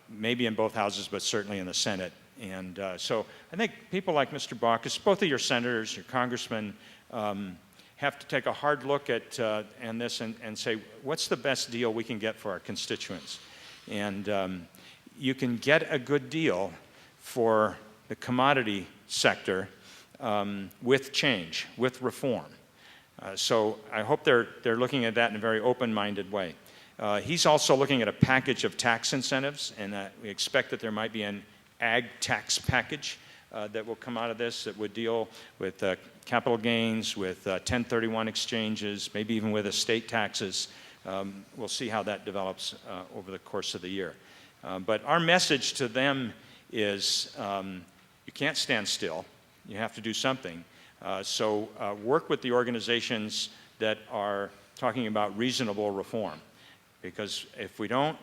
maybe in both houses, but certainly in the Senate. And so I think people like Mr. Baucus, both of your senators, your congressmen, have to take a hard look at this and say, what's the best deal we can get for our constituents? And you can get a good deal for the commodity sector with change, with reform. So I hope they're looking at that in a very open-minded way. He's also looking at a package of tax incentives, and we expect that there might be an ag tax package that will come out of this that would deal with capital gains, with 1031 exchanges, maybe even with estate taxes. We'll see how that develops over the course of the year. But our message to them is you can't stand still. You have to do something. So work with the organizations that are talking about reasonable reform. Because if we don't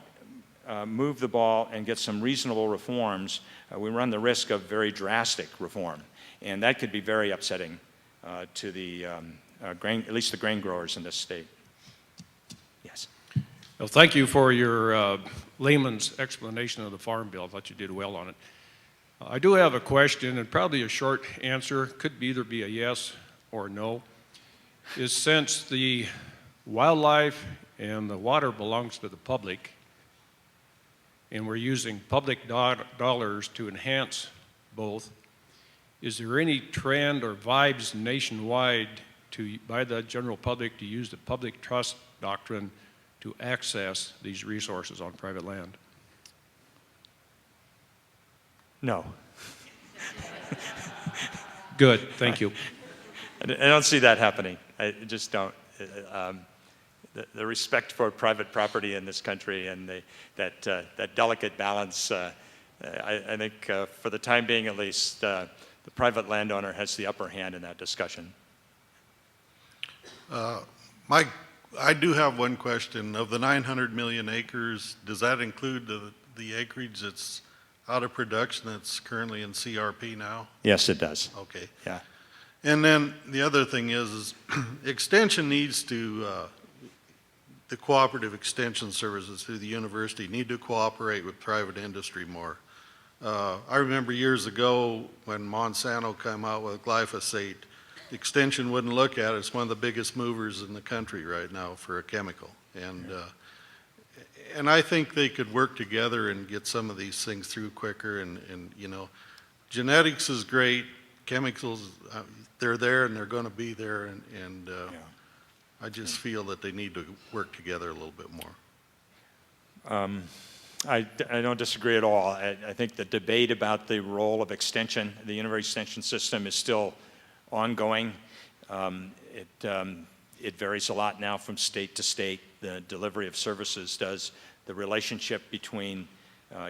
move the ball and get some reasonable reforms, we run the risk of very drastic reform. And that could be very upsetting to the grain, at least the grain growers in this state. Yes. Well, thank you for your layman's explanation of the Farm Bill. I thought you did well on it. I do have a question, and probably a short answer, could either be a yes or no, is since the wildlife and the water belongs to the public, and we're using public dollars to enhance both, is there any trend or vibes nationwide by the general public to use the public trust doctrine to access these resources on private land? No. Good, thank you. I don't see that happening. I just don't. The respect for private property in this country and that delicate balance, I think for the time being at least, the private landowner has the upper hand in that discussion. I do have one question. Of the 900 million acres, does that include the acreage that's out of production that's currently in CRP now? Yes, it does. Okay. Yeah. And then the other thing is extension needs to, the cooperative extension services through the university need to cooperate with private industry more. I remember years ago when Monsanto came out with glyphosate, extension wouldn't look at it. It's one of the biggest movers in the country right now for a chemical. And I think they could work together and get some of these things through quicker. And you know, genetics is great. Chemicals, they're there and they're going to be there. And I just feel that they need to work together a little bit more. I don't disagree at all. I think the debate about the role of extension, the university extension system, is still ongoing. It varies a lot now from state to state. The delivery of services does. The relationship between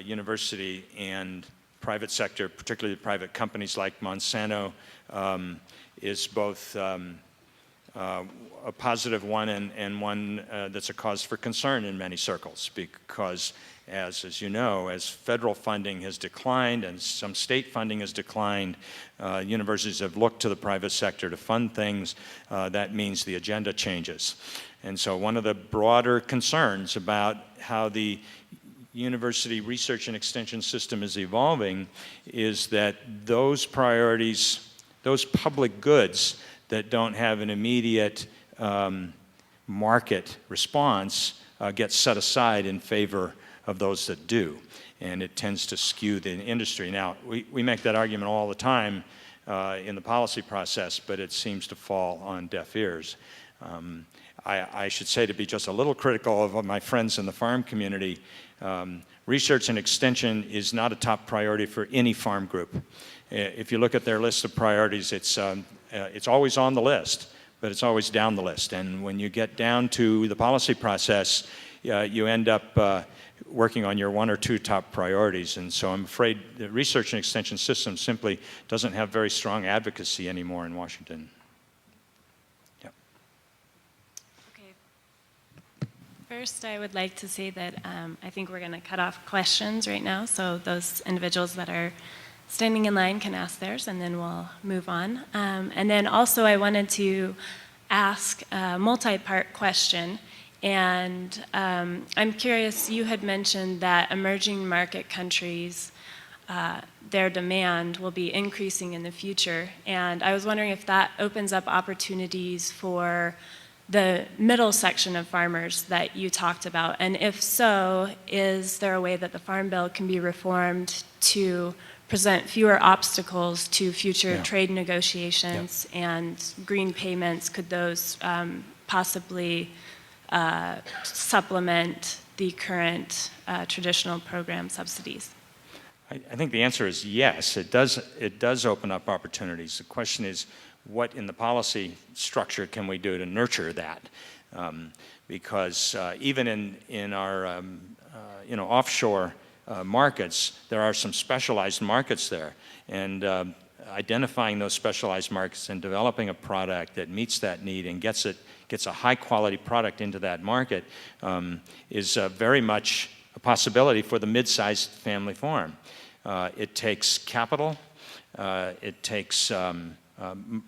university and private sector, particularly private companies like Monsanto, is both a positive one and one that's a cause for concern in many circles, because as you know, as federal funding has declined and some state funding has declined, universities have looked to the private sector to fund things. That means the agenda changes. And so one of the broader concerns about how the university research and extension system is evolving is that those priorities, those public goods that don't have an immediate market response get set aside in favor of those that do. And it tends to skew the industry. Now, we make that argument all the time in the policy process, but it seems to fall on deaf ears. I should say, to be just a little critical of my friends in the farm community, research and extension is not a top priority for any farm group. If you look at their list of priorities, it's always on the list, but it's always down the list. And when you get down to the policy process, you end up working on your one or two top priorities. And so I'm afraid the research and extension system simply doesn't have very strong advocacy anymore in Washington. Yep. Okay. First, I would like to say that I think we're going to cut off questions right now, so those individuals that are standing in line can ask theirs, and then we'll move on. And then also I wanted to ask a multi-part question. And I'm curious, you had mentioned that emerging market countries, their demand will be increasing in the future. And I was wondering if that opens up opportunities for the middle section of farmers that you talked about. And if so, is there a way that the Farm Bill can be reformed to present fewer obstacles to future trade negotiations and green payments? Could those possibly supplement the current traditional program subsidies? I think the answer is yes. It does open up opportunities. The question is, what in the policy structure can we do to nurture that? Because even in our offshore markets, there are some specialized markets there, and identifying those specialized markets and developing a product that meets that need and gets a high-quality product into that market is very much a possibility for the mid-sized family farm. It takes capital. It takes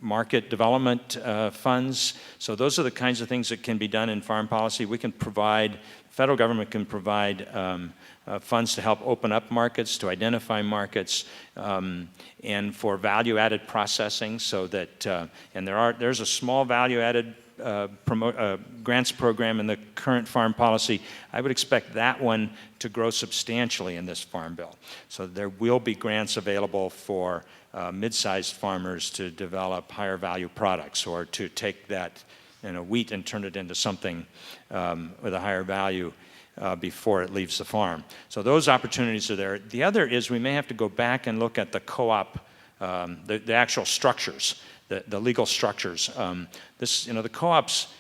market development funds. So those are the kinds of things that can be done in farm policy. We can provide, federal government can provide funds to help open up markets, to identify markets, and for value-added processing, so that, and there's a small value-added grants program in the current farm policy. I would expect that one to grow substantially in this Farm Bill. So there will be grants available for mid-sized farmers to develop higher value products, or to take that wheat and turn it into something with a higher value before it leaves the farm. So those opportunities are there. The other is we may have to go back and look at the co-op, the actual structures, the legal structures. The co-ops,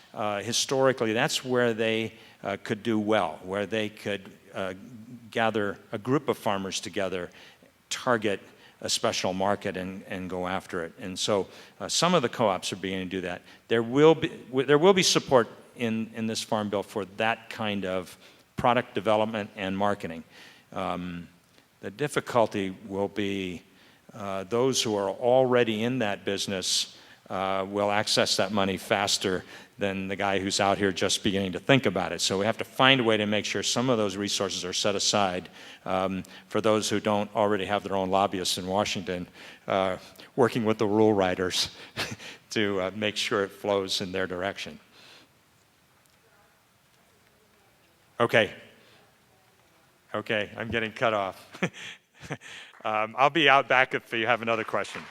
historically, that's where they could do well, where they could gather a group of farmers together, target a special market, and go after it. And so some of the co-ops are beginning to do that. There will be support in this Farm Bill for that kind of product development and marketing. The difficulty will be those who are already in that business will access that money faster than the guy who's out here just beginning to think about it. So we have to find a way to make sure some of those resources are set aside for those who don't already have their own lobbyists in Washington working with the rule writers to make sure it flows in their direction. Okay, I'm getting cut off. I'll be out back if you have another question.